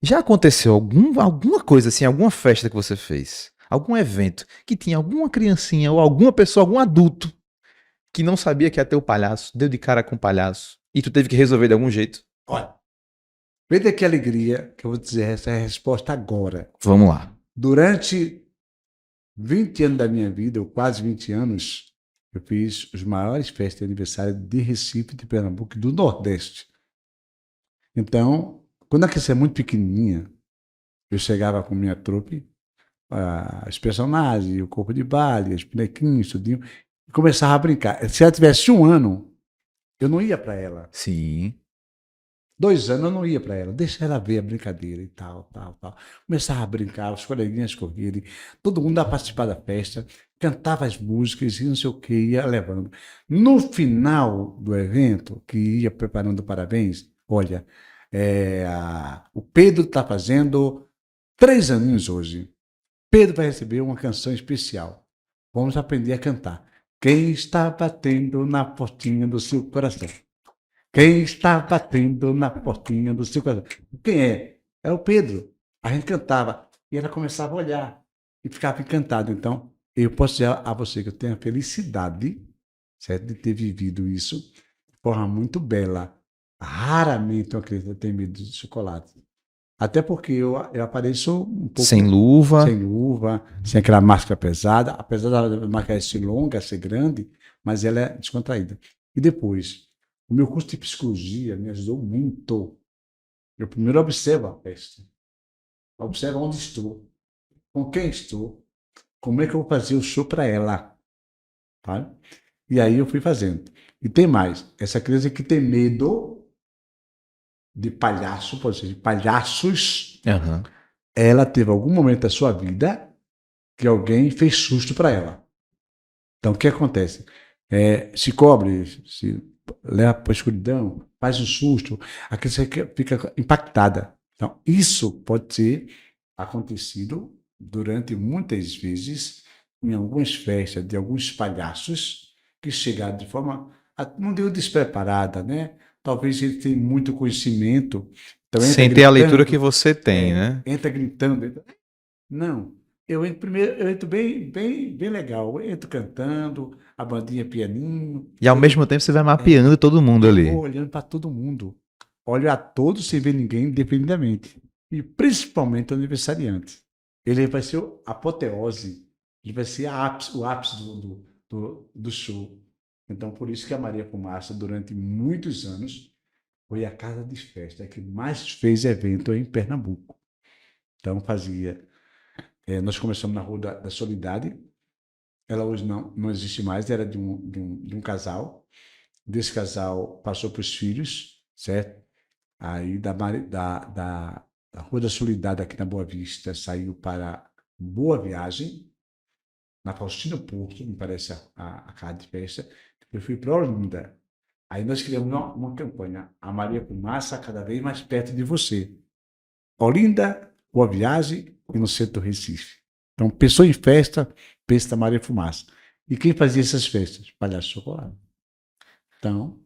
Já aconteceu alguma coisa assim, alguma festa que você fez, algum evento que tinha alguma criancinha ou alguma pessoa, algum adulto que não sabia que ia ter o palhaço, deu de cara com o palhaço e tu teve que resolver de algum jeito? Olha, veja que alegria que eu vou dizer essa é a resposta agora. Vamos lá. Durante 20 anos da minha vida, ou quase 20 anos, eu fiz os maiores festas de aniversário de Recife, de Pernambuco e do Nordeste. Então, quando a criança é muito pequenininha, eu chegava com minha trupe, as personagens, o corpo de baile, os bonequinhos, tudinho, e começava a brincar. Se ela tivesse 1 ano, eu não ia para ela. Sim. 2 anos eu não ia para ela, deixa ela ver a brincadeira e tal, tal, tal. Começava a brincar, os coleguinhas correrem, todo mundo a participar da festa, cantava as músicas e não sei o que, ia levando. No final do evento, que ia preparando parabéns, olha, o Pedro está fazendo 3 aninhos hoje. Pedro vai receber uma canção especial. Vamos aprender a cantar. Quem está batendo na portinha do seu coração? Quem está batendo na portinha do seu coração? Quem é? É o Pedro. A gente cantava e ela começava a olhar e ficava encantada. Então, eu posso dizer a você que eu tenho a felicidade, certo, de ter vivido isso de forma muito bela. Raramente uma criança tem medo de chocolate. Até porque eu apareço um Sem pouco luva. sem luva, sem aquela máscara pesada, apesar da máscara ser longa, ser grande, mas ela é descontraída. E depois, o meu curso de psicologia me ajudou muito. Eu primeiro observo a festa, observo onde estou, com quem estou, como é que eu vou fazer o show para ela. Tá? E aí eu fui fazendo. E tem mais, essa criança que tem medo de palhaço, pode ser de palhaços, Aham. ela teve algum momento da sua vida que alguém fez susto para ela. Então, o que acontece? Se cobre, se leva para a escuridão, faz um susto, a criança fica impactada. Então, isso pode ter acontecido durante muitas vezes em algumas festas de alguns palhaços que chegaram de forma, não digo despreparada, né? Talvez ele tenha muito conhecimento, então entra Sem ter a leitura que gritando, você tem, né? entra gritando. Não, eu entro primeiro, eu entro bem, bem, bem legal. Eu entro cantando, a bandinha pianinho, E ao mesmo tempo você vai mapeando todo mundo eu vou ali. olhando para todo mundo. Olho a todos sem ver ninguém indefinidamente. E principalmente o aniversariante. Ele vai ser a apoteose, ele vai ser o ápice do show. Então, por isso que a Maria Fumaça, durante muitos anos, foi a casa de festa que mais fez evento em Pernambuco. Então, nós começamos na Rua da Solidade. Ela hoje não existe mais, era de um casal. Desse casal passou para os filhos, certo? Aí da Rua da Solidade, aqui na Boa Vista, saiu para Boa Viagem, na Faustino Porto, me parece a casa de festa. Eu fui para Olinda. Aí nós criamos uma campanha, a Maria Fumaça cada vez mais perto de você. Olinda, Boa Viagem e no centro do Recife. Então, pensou em festa, pensa na Maria Fumaça. E quem fazia essas festas? Palhaço Chocolate. Então,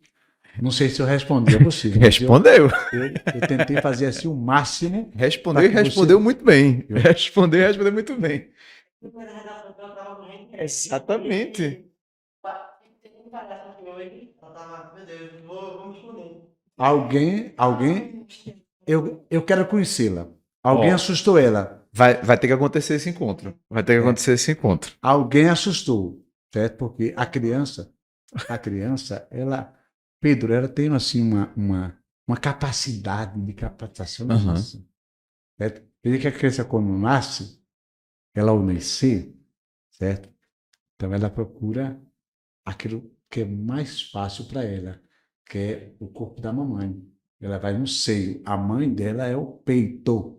não sei se eu respondi a você. Respondeu. Eu tentei fazer assim o máximo. Respondeu e respondeu muito bem. Respondeu e respondeu muito bem. Exatamente. Alguém, eu quero conhecê-la. Alguém assustou ela. Vai ter que acontecer esse encontro. Vai ter que acontecer esse encontro. Alguém assustou, certo? Porque a criança, ela, Pedro, ela tem assim uma capacidade de captação de informação. Certo? Veja que a criança quando nasce, ela ao nascer, certo? Então ela procura aquilo que é mais fácil para ela, que é o corpo da mamãe. Ela vai no seio. A mãe dela é o peito.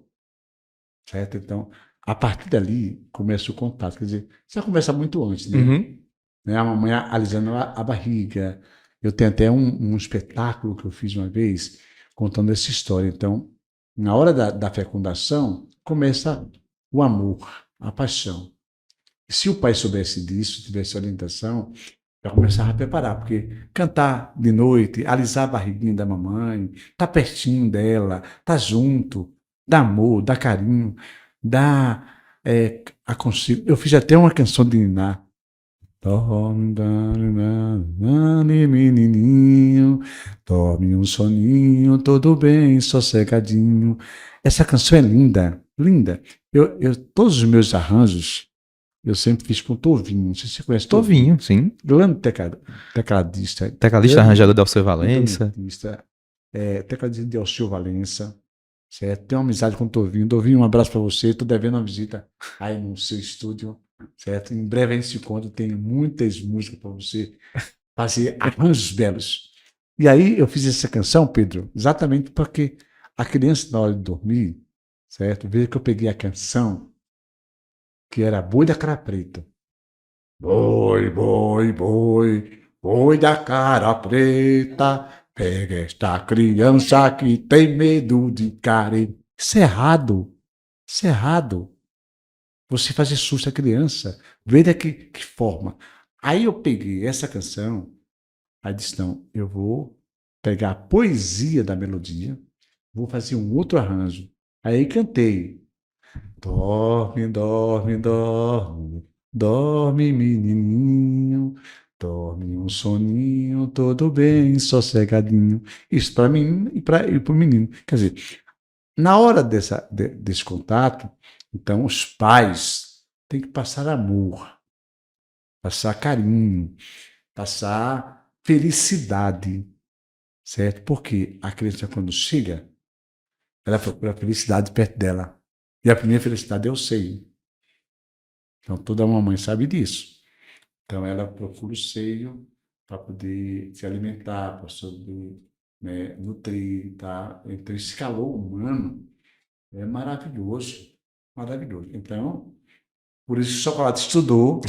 Certo? Então, a partir dali, começa o contato. Quer dizer, já começa muito antes, né? Né? A mamãe alisando a barriga. Eu tenho até um espetáculo que eu fiz uma vez, contando essa história. Então, na hora da fecundação, começa o amor, a paixão. E se o pai soubesse disso, tivesse orientação, já começava a preparar, porque cantar de noite, alisar a barriguinha da mamãe, tá pertinho dela, tá junto, dá amor, dá carinho, dá aconselho. Eu fiz até uma canção de Niná. Dorme, menininho, dorme um soninho, todo bem, sossegadinho. Essa canção é linda, linda. Todos os meus arranjos, eu sempre fiz com Tovinho. Não sei se você conhece Tovinho, sim. Grande tecladista. Tecladista arranjador de Alceu Valença. Tecladista de Alceu Valença. Certo? Tenho uma amizade com o Tovinho. Tovinho, um abraço para você. Estou devendo uma visita aí no seu estúdio. Certo? Em breve a gente se encontra. Tem muitas músicas para você fazer arranjos belos. E aí eu fiz essa canção, Pedro, exatamente porque a criança, na hora de dormir, certo? Veja que eu peguei a canção que era Boi da Cara Preta. Boi, boi, boi, boi da cara preta, pega esta criança que tem medo de careta. Isso é errado. Isso é errado. Você fazer susto à criança. Veja que forma. Aí eu peguei essa canção, aí disse, não, eu vou pegar a poesia da melodia, vou fazer um outro arranjo. Aí cantei. Dorme, dorme, dorme, dorme, menininho, dorme um soninho, todo bem, sossegadinho. Isso para mim e para o menino. Quer dizer, na hora desse contato, então os pais têm que passar amor, passar carinho, passar felicidade, certo? Porque a criança, quando chega, ela procura felicidade perto dela. E a primeira felicidade é o seio. Então, toda mamãe sabe disso. Então, ela procura o seio para poder se alimentar, para poder, né, nutrir. Tá? Então, esse calor humano é maravilhoso. Maravilhoso. Então, por isso o Chocolate estudou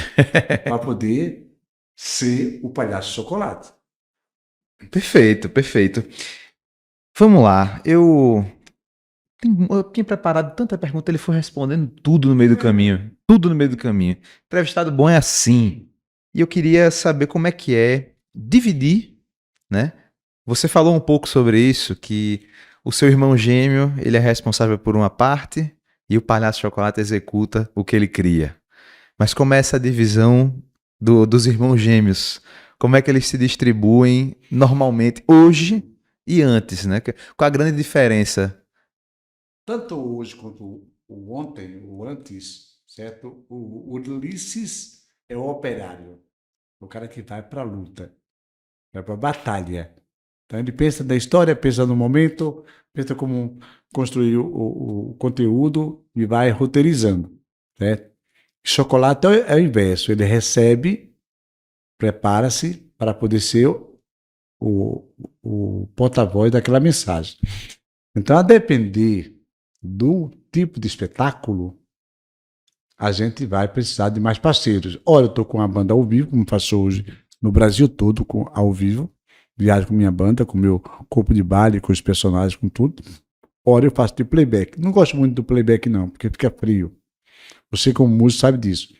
para poder ser o palhaço Chocolate. Perfeito, perfeito. Vamos lá. Eu tinha preparado tanta pergunta, ele foi respondendo tudo no meio do caminho. Tudo no meio do caminho. Entrevistado bom é assim. E eu queria saber como é que é dividir, né? Você falou um pouco sobre isso, que o seu irmão gêmeo, ele é responsável por uma parte e o Palhaço Chocolate executa o que ele cria. Mas como é essa divisão dos irmãos gêmeos? Como é que eles se distribuem normalmente hoje e antes, né? Qual a grande diferença? Tanto hoje quanto o ontem, o antes, certo? O Ulisses é o operário, o cara que vai para a luta, vai para a batalha. Então ele pensa na história, pensa no momento, pensa como construir o conteúdo e vai roteirizando, certo? Chocolate é o inverso, ele recebe, prepara-se para poder ser o porta-voz daquela mensagem. Então, a depender do tipo de espetáculo, a gente vai precisar de mais parceiros. Ora, eu estou com uma banda ao vivo, como faço hoje no Brasil todo, ao vivo, viajo com minha banda, com meu corpo de baile, com os personagens, com tudo. Ora eu faço de playback. Não gosto muito do playback não, porque fica frio. Você como músico sabe disso.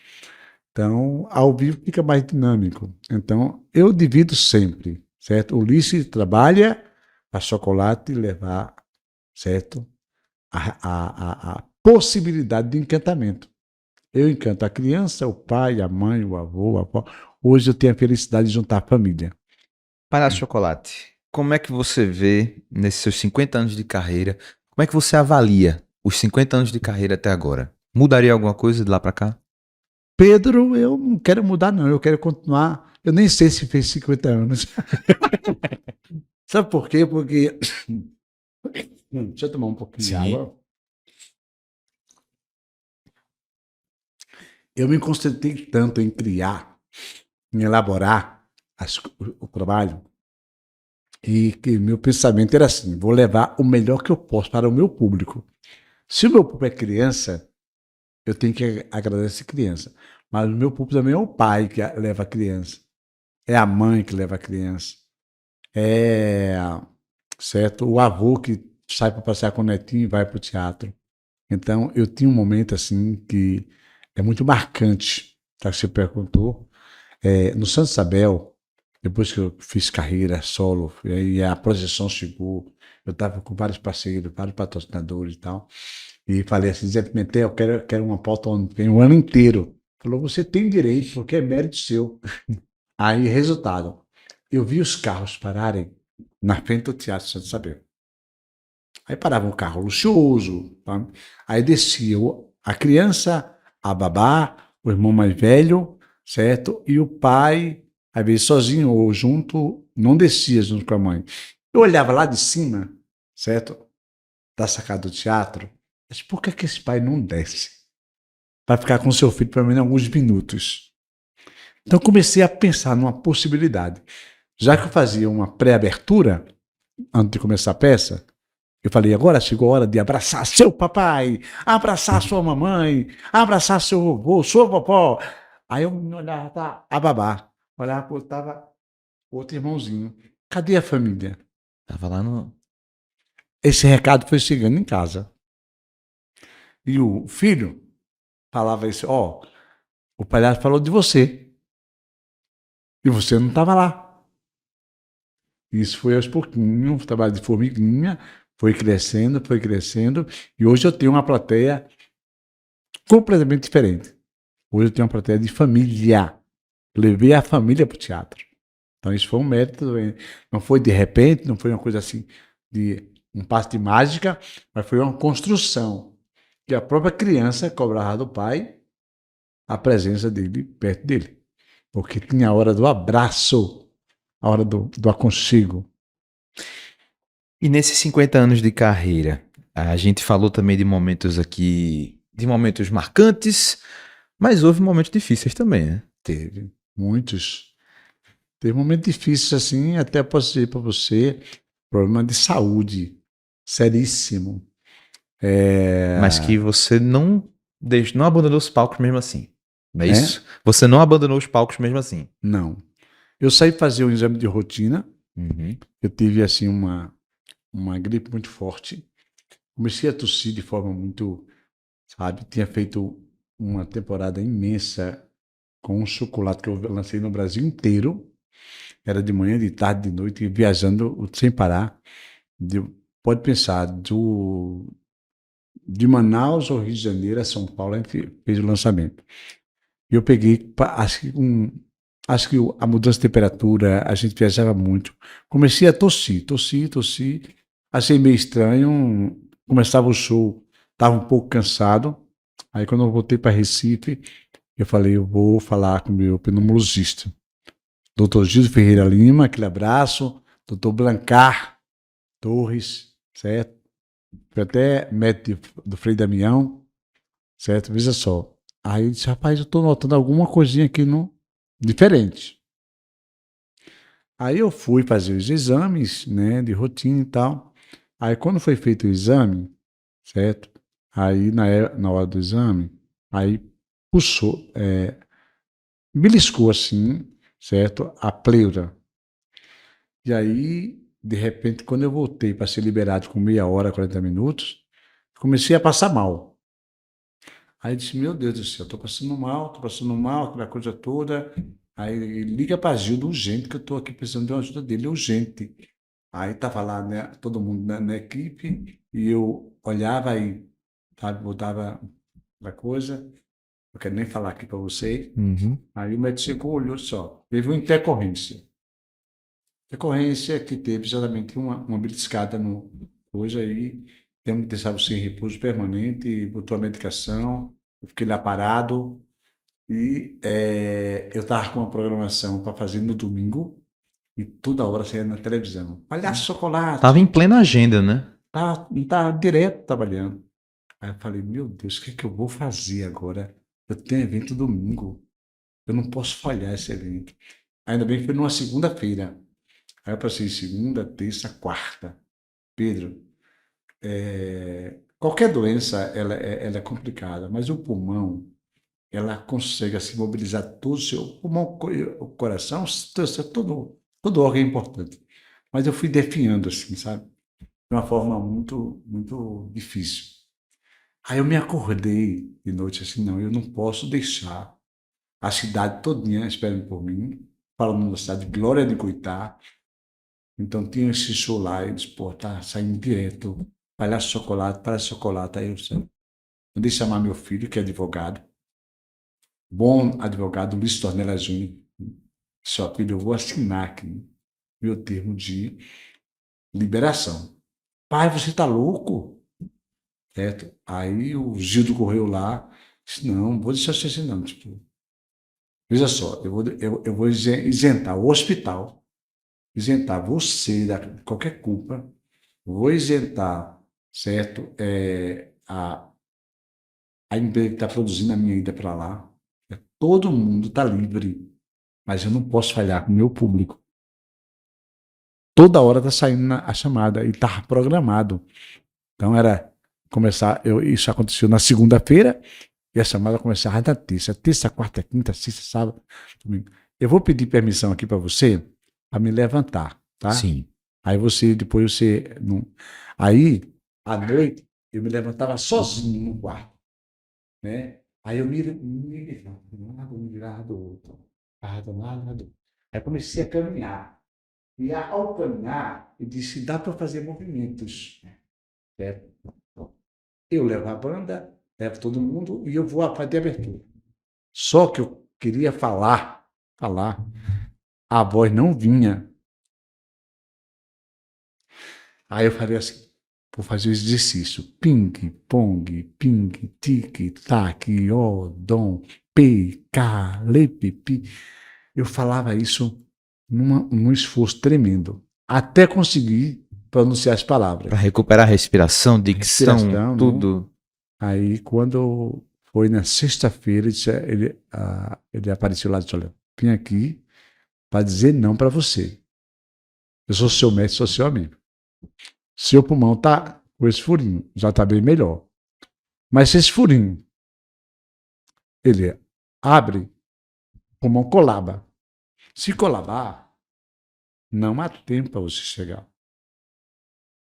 Então, ao vivo fica mais dinâmico. Então, eu divido sempre, certo? O Ulisses trabalha para Chocolate levar, certo? A possibilidade de encantamento. Eu encanto a criança, o pai, a mãe, o avô, a avó. Hoje eu tenho a felicidade de juntar a família. Palhaço Chocolate, como é que você vê nesses seus 50 anos de carreira? Como é que você avalia os 50 anos de carreira até agora? Mudaria alguma coisa de lá pra cá? Pedro, eu não quero mudar, não. Eu quero continuar. Eu nem sei se fez 50 anos. Sabe por quê? Porque. Deixa eu tomar um pouquinho de Sim. água. Eu me concentrei tanto em criar, em elaborar o trabalho, e que meu pensamento era assim: vou levar o melhor que eu posso para o meu público. Se o meu público é criança, eu tenho que agradecer a criança. Mas o meu público também é o pai que leva a criança, é a mãe que leva a criança, é certo? O avô que sai para passear com o netinho e vai para o teatro. Então, eu tinha um momento assim que é muito marcante, tá? Que você perguntou. No Santa Isabel, depois que eu fiz carreira solo, e aí a projeção chegou, eu estava com vários parceiros, vários patrocinadores e tal, e falei assim, Zé Pimentel, eu quero uma pauta um ano inteiro. Falou, você tem direito, porque é mérito seu. Aí, resultado, eu vi os carros pararem na frente do Teatro Santa Isabel. Aí parava um carro luxuoso, tá? Aí descia a criança, a babá, o irmão mais velho, certo? E o pai, às vezes sozinho ou junto, não descia junto com a mãe. Eu olhava lá de cima, certo? Da sacada do teatro, mas por que esse pai não desce? Para ficar com seu filho pelo menos alguns minutos. Então comecei a pensar numa possibilidade. Já que eu fazia uma pré-abertura, antes de começar a peça, eu falei, agora chegou a hora de abraçar seu papai, abraçar sua mamãe, abraçar seu vovô, sua vovó. Aí eu me olhava, tá, a babá. Olhava, tava outro irmãozinho. Cadê a família? Tava lá no. Esse recado foi chegando em casa. E o filho falava isso, ó, o palhaço falou de você. E você não estava lá. Isso foi aos pouquinhos, um trabalho de formiguinha, foi crescendo, e hoje eu tenho uma plateia completamente diferente. Hoje eu tenho uma plateia de família. Levei a família para o teatro. Então isso foi um mérito. Não foi de repente, não foi uma coisa assim de um passe de mágica, mas foi uma construção que a própria criança cobrava do pai a presença dele perto dele. Porque tinha a hora do abraço, a hora do aconchego. E nesses 50 anos de carreira, a gente falou também de momentos aqui, de momentos marcantes, mas houve momentos difíceis também, né? Teve muitos. Teve momentos difíceis assim, até posso dizer para você, problema de saúde seríssimo. Mas que você não abandonou os palcos mesmo assim. Não é É? isso? Você não abandonou os palcos mesmo assim. Não. Eu saí fazer um exame de rotina. Uhum. Eu tive assim uma gripe muito forte. Comecei a tossir de forma muito, sabe? Tinha feito uma temporada imensa com um chocolate que eu lancei no Brasil inteiro. Era de manhã, de tarde, de noite, viajando sem parar. De- Pode pensar, de Manaus ao Rio de Janeiro a São Paulo, a gente fez o lançamento. E eu peguei, acho que a mudança de temperatura, a gente viajava muito. Comecei a tossir. Achei meio estranho. Começava o show, estava um pouco cansado. Aí quando eu voltei para Recife, eu falei, eu vou falar com o meu pneumologista. Doutor Gildo Ferreira Lima, aquele abraço. Doutor Blancar Torres, certo? Foi até médico do Frei Damião, certo? Veja só. Aí eu disse, rapaz, eu estou notando alguma coisinha aqui no... diferente. Aí eu fui fazer os exames, né, de rotina e tal. Aí quando foi feito o exame, certo? Aí na hora do exame, aí puxou, beliscou assim, certo? A pleura. E aí, de repente, quando eu voltei para ser liberado com meia hora, 40 minutos, comecei a passar mal. Aí eu disse, meu Deus do céu, tô passando mal, aquela coisa toda. Aí liga para Gildo urgente, que eu estou aqui precisando de uma ajuda dele, urgente. Aí estava lá, né, todo mundo na equipe, e eu olhava e, sabe, botava a coisa, não quero nem falar aqui para você. Uhum. Aí o médico chegou, olhou só, teve uma intercorrência. Intercorrência que teve exatamente uma beliscada no coisa aí, temos que deixar você em repouso permanente, botou a medicação, eu fiquei lá parado, e eu estava com uma programação para fazer no domingo, e toda hora saía na televisão. Palhaço Tava Chocolate, em plena agenda, né? tá direto trabalhando. Aí eu falei, meu Deus, o que é que eu vou fazer agora? Eu tenho evento domingo, eu não posso falhar esse evento. Ainda bem que foi numa segunda-feira. Aí eu passei segunda, terça, quarta. Pedro, qualquer doença ela é complicada, mas o pulmão, ela consegue assim, mobilizar todo o seu pulmão, o coração, todo órgão é importante. Mas eu fui definhando assim, sabe? De uma forma muito, muito difícil. Aí eu me acordei de noite assim, não, eu não posso deixar a cidade todinha esperando por mim, falando da cidade de Glória de Coitá. Então tinha esse show lá, e disse, pô, tá saindo direto, palhaço chocolate, palhaço chocolate. Aí eu mandei chamar meu filho, que é advogado, bom advogado, Luiz Tornella Júnior. Só filho, eu vou assinar aqui meu termo de liberação. Pai, você tá louco? Certo? Aí o Gildo correu lá, disse, não vou deixar você assim não. Tipo, veja só, eu vou isentar o hospital, isentar você de qualquer culpa, vou isentar, certo? A empresa que está produzindo a minha ida para lá. Todo mundo está livre, mas eu não posso falhar com o meu público. Toda hora está saindo a chamada e está programado. Então era começar, isso aconteceu na segunda-feira e a chamada começava na terça, quarta, quinta, sexta, sábado, domingo. Eu vou pedir permissão aqui para você para me levantar, tá? Sim. Aí depois você não. Aí à noite eu me levantava sozinho no quarto, né? Aí eu me virava de um lado, me virava do outro, virava de um lado, virava do outro. Aí comecei a caminhar. E ao caminhar, eu disse, dá para fazer movimentos, certo? Eu levo a banda, levo todo mundo e eu vou fazer a abertura. Só que eu queria falar, a voz não vinha. Aí eu falei assim, vou fazer o exercício. Ping, pong, ping, tic, tac, ó, dom, pe, ca, le, pi. Eu falava isso num esforço tremendo, até conseguir pronunciar as Para palavras. recuperar a respiração, dicção, Respiração, né? tudo. Aí, quando foi na sexta-feira, ele apareceu lá e disse, olha, vim aqui para dizer não para você. Eu sou seu médico, sou seu amigo. Seu pulmão está com esse furinho, já está bem melhor. Mas se esse furinho, ele abre, o pulmão colaba. Se colabar, não há tempo para você chegar.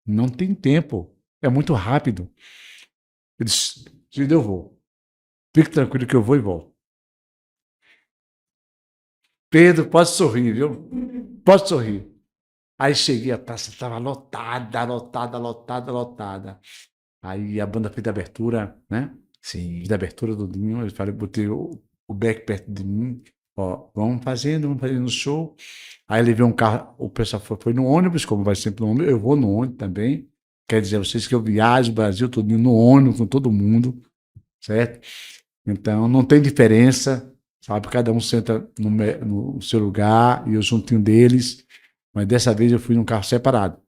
Não tem tempo. É muito rápido. Ele disse, eu vou. Fique tranquilo que eu vou e volto. Pedro, pode sorrir, viu? Pode sorrir. Aí cheguei, a praça estava lotada, lotada, lotada, lotada. Aí a banda fez a abertura, né? Sim. Fiz a abertura do Dinho, eu falei, botei o Beck perto de mim, ó, vamos fazendo o show. Aí ele viu um carro, o pessoal foi no ônibus, como vai sempre no ônibus, eu vou no ônibus também. Quer dizer, vocês que eu viajo o Brasil todo no ônibus com todo mundo, certo? Então não tem diferença, sabe? Cada um senta no seu lugar e eu juntinho deles. Mas dessa vez eu fui num carro separado.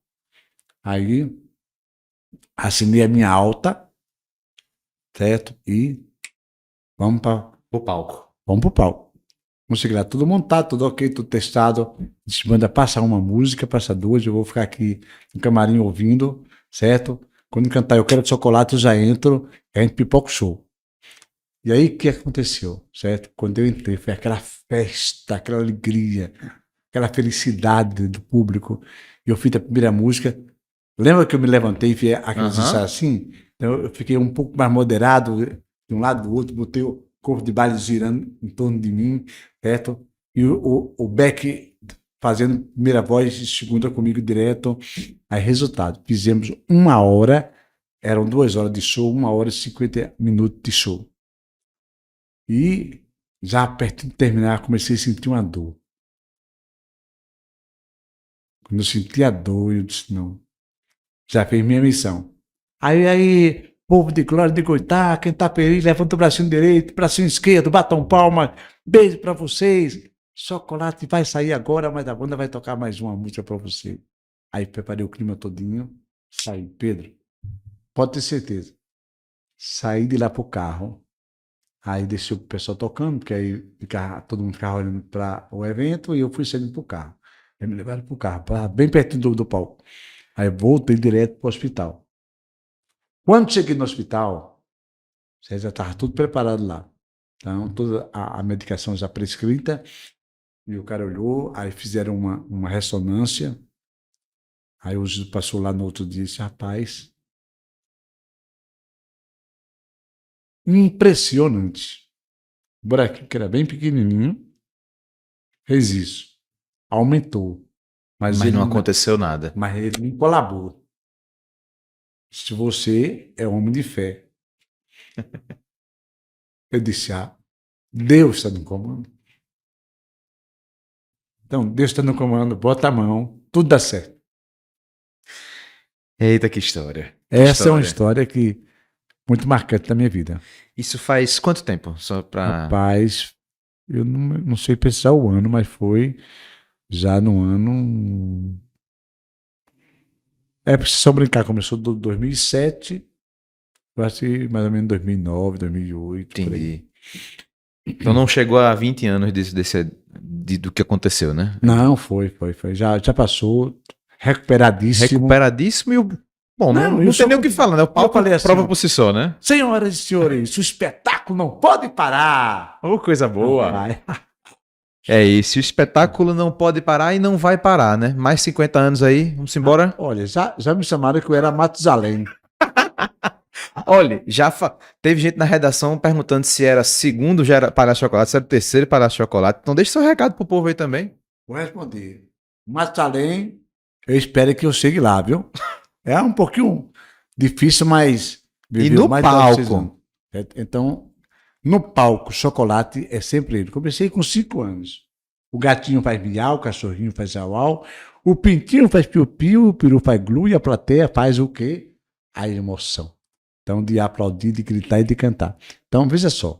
Aí assinei a minha alta, certo? E vamos para O palco. vamos o palco. Consegui lá tudo montado, tudo ok, tudo testado. Disse, banda, passa uma música, passa duas, eu vou ficar aqui no camarim ouvindo, certo? Quando cantar Eu Quero Chocolate, eu já entro, e a gente pipoca o show. E aí, o que aconteceu, certo? Quando eu entrei, foi aquela festa, aquela alegria. aquela felicidade do público. Eu fiz a primeira música. Lembra que eu me levantei e fiz aqueles ensaios assim? Então eu fiquei um pouco mais moderado, de um lado do outro, botei o corpo de baile girando em torno de mim, certo? E o Beck fazendo primeira voz e segunda comigo direto. Aí, resultado, fizemos 1 hora, eram 2 horas de show, 1 hora e 50 minutos de show. E já perto de terminar, comecei a sentir uma dor. Quando eu senti a dor, eu disse, não, já fez minha missão. Aí, povo de glória, de Goitá, quem tá feliz, levanta o bracinho direito, bracinho esquerdo, batam palma, beijo pra vocês. Chocolate vai sair agora, mas a banda vai tocar mais uma música pra você. Aí preparei o clima todinho, saí. Pedro, pode ter certeza. Saí de lá pro carro, aí deixei o pessoal tocando, porque aí todo mundo ficava olhando para o evento, e eu fui saindo pro carro. Aí me levaram pro carro, bem pertinho do palco. Aí voltei direto pro hospital. Quando cheguei no hospital, já estava tudo preparado lá. Então, toda a medicação já prescrita, e o cara olhou, aí fizeram uma ressonância. Aí o juiz passou lá no outro dia e disse, rapaz, impressionante. O buraquinho que era bem pequenininho, fez isso. Aumentou. Mas não aconteceu nada. Mas ele não colaborou. Se você é homem de fé. Eu disse, Deus está no comando. Então, Deus está no comando, bota a mão, tudo dá certo. Eita, que história. Essa é uma história que muito marcante na minha vida. Isso faz quanto tempo? Só pra... Rapaz, eu não sei precisar o ano, mas foi já no ano... É preciso brincar, começou em 2007, acho que mais ou menos 2009, 2008. Entendi. Então não chegou a 20 anos do que aconteceu, né? Não, foi. Já passou, recuperadíssimo. Recuperadíssimo e bom, não tem nem o que falar, né? O palco assim, prova por si só, né? Senhoras e senhores, o espetáculo não pode parar. Oh, coisa boa. Vai. É isso, o espetáculo não pode parar e não vai parar, né? Mais 50 anos aí, vamos embora. Olha, já me chamaram que eu era Matusalém. Olha, teve gente na redação perguntando se era segundo já era Palhaço Chocolate, se era o terceiro Palhaço Chocolate. Então deixa seu recado pro povo aí também. Vou responder. Matusalém, eu espero que eu chegue lá, viu? É um pouquinho difícil, mas... E no palco? Então, no palco, chocolate é sempre ele. Comecei com 5 anos. O gatinho faz miau, o cachorrinho faz au-au, o pintinho faz piu-piu, o peru faz glu e a plateia faz o quê? A emoção. Então, de aplaudir, de gritar e de cantar. Então, veja só.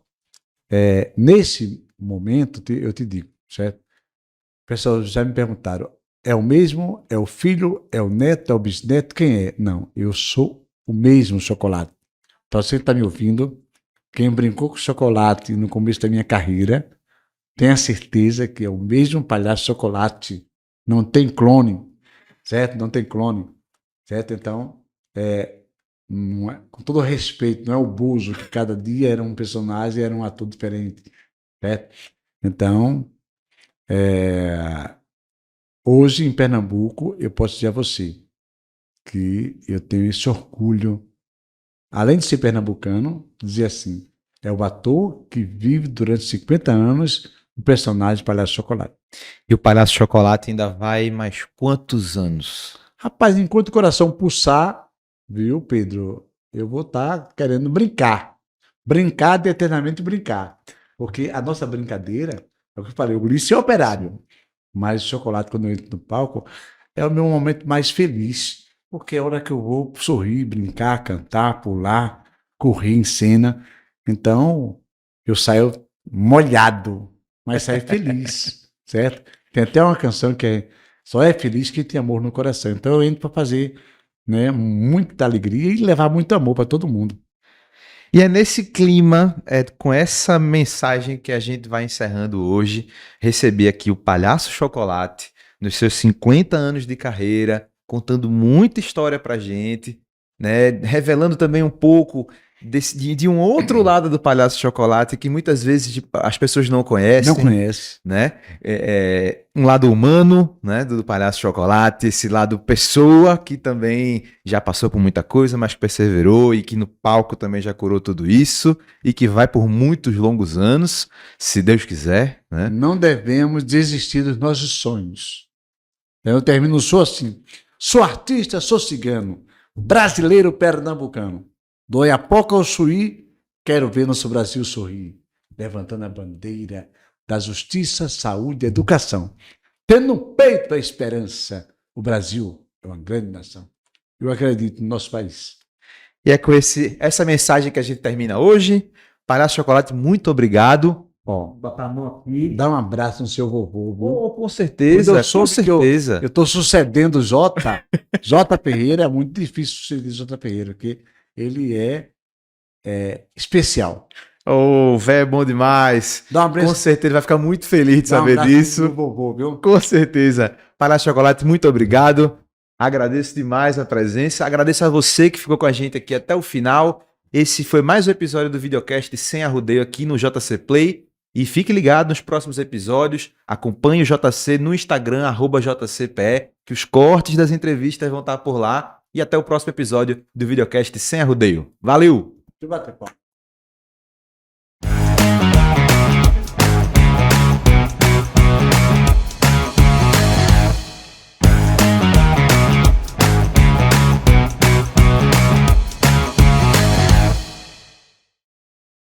Nesse momento, eu te digo, certo? Pessoal já me perguntaram, é o mesmo? É o filho? É o neto? É o bisneto? Quem é? Não, eu sou o mesmo chocolate. Para você que está me ouvindo, quem brincou com chocolate no começo da minha carreira, tenha certeza que é o mesmo Palhaço Chocolate. Não tem clone, certo? Não tem clone, certo? Então, não é, com todo respeito, não é o Bozo, que cada dia era um personagem, era um ator diferente, certo? Então, hoje em Pernambuco, eu posso dizer a você que eu tenho esse orgulho, além de ser pernambucano, dizer assim, é o ator que vive durante 50 anos o personagem Palhaço Chocolate. E o Palhaço Chocolate ainda vai mais quantos anos? Rapaz, enquanto o coração pulsar, viu, Pedro, eu vou estar querendo brincar. Brincar de eternamente brincar. Porque a nossa brincadeira, é o que eu falei, o Ulisses é operário. Mas o chocolate, quando eu entro no palco, é o meu momento mais feliz. Porque é a hora que eu vou sorrir, brincar, cantar, pular, correr em cena. Então, eu saio molhado, mas saio feliz, certo? Tem até uma canção que é só é feliz quem tem amor no coração. Então eu entro para fazer, né, muita alegria e levar muito amor para todo mundo. E é nesse clima, com essa mensagem que a gente vai encerrando hoje. Recebi aqui o Palhaço Chocolate, nos seus 50 anos de carreira, contando muita história pra gente, né? Revelando também um pouco de um outro lado do palhaço de chocolate que muitas vezes as pessoas não conhecem. Não conhece. Né? Um lado humano, né, do palhaço de chocolate, esse lado pessoa que também já passou por muita coisa, mas perseverou e que no palco também já curou tudo isso e que vai por muitos longos anos, se Deus quiser, né? Não devemos desistir dos nossos sonhos. Eu termino, sou assim, sou artista, sou cigano, brasileiro pernambucano. Do Oiapoque ao Chuí, quero ver nosso Brasil sorrir, levantando a bandeira da justiça, saúde e educação. Tendo no peito a esperança, o Brasil é uma grande nação. Eu acredito no nosso país. E é com essa mensagem que a gente termina hoje. Palhaço Chocolate, muito obrigado. Ó, Botar a mão aqui. dá um abraço no seu vovô, viu? Oh, com certeza, com certeza. Eu estou sucedendo o Jota Ferreira, é muito difícil suceder Jota Ferreira, porque ele é especial. Ô, velho, é bom demais. Dá um abraço. Com certeza, vai ficar muito feliz de saber disso. No vovô, viu? Com certeza. Palhaço Chocolate, muito obrigado. Agradeço demais a presença. Agradeço a você que ficou com a gente aqui até o final. Esse foi mais um episódio do videocast Sem Arrudeio aqui no JC Play. E fique ligado nos próximos episódios. Acompanhe o JC no Instagram, @JCPE, que os cortes das entrevistas vão estar por lá. E até o próximo episódio do videocast Sem Arrudeio. Valeu! Deixa eu bater palma.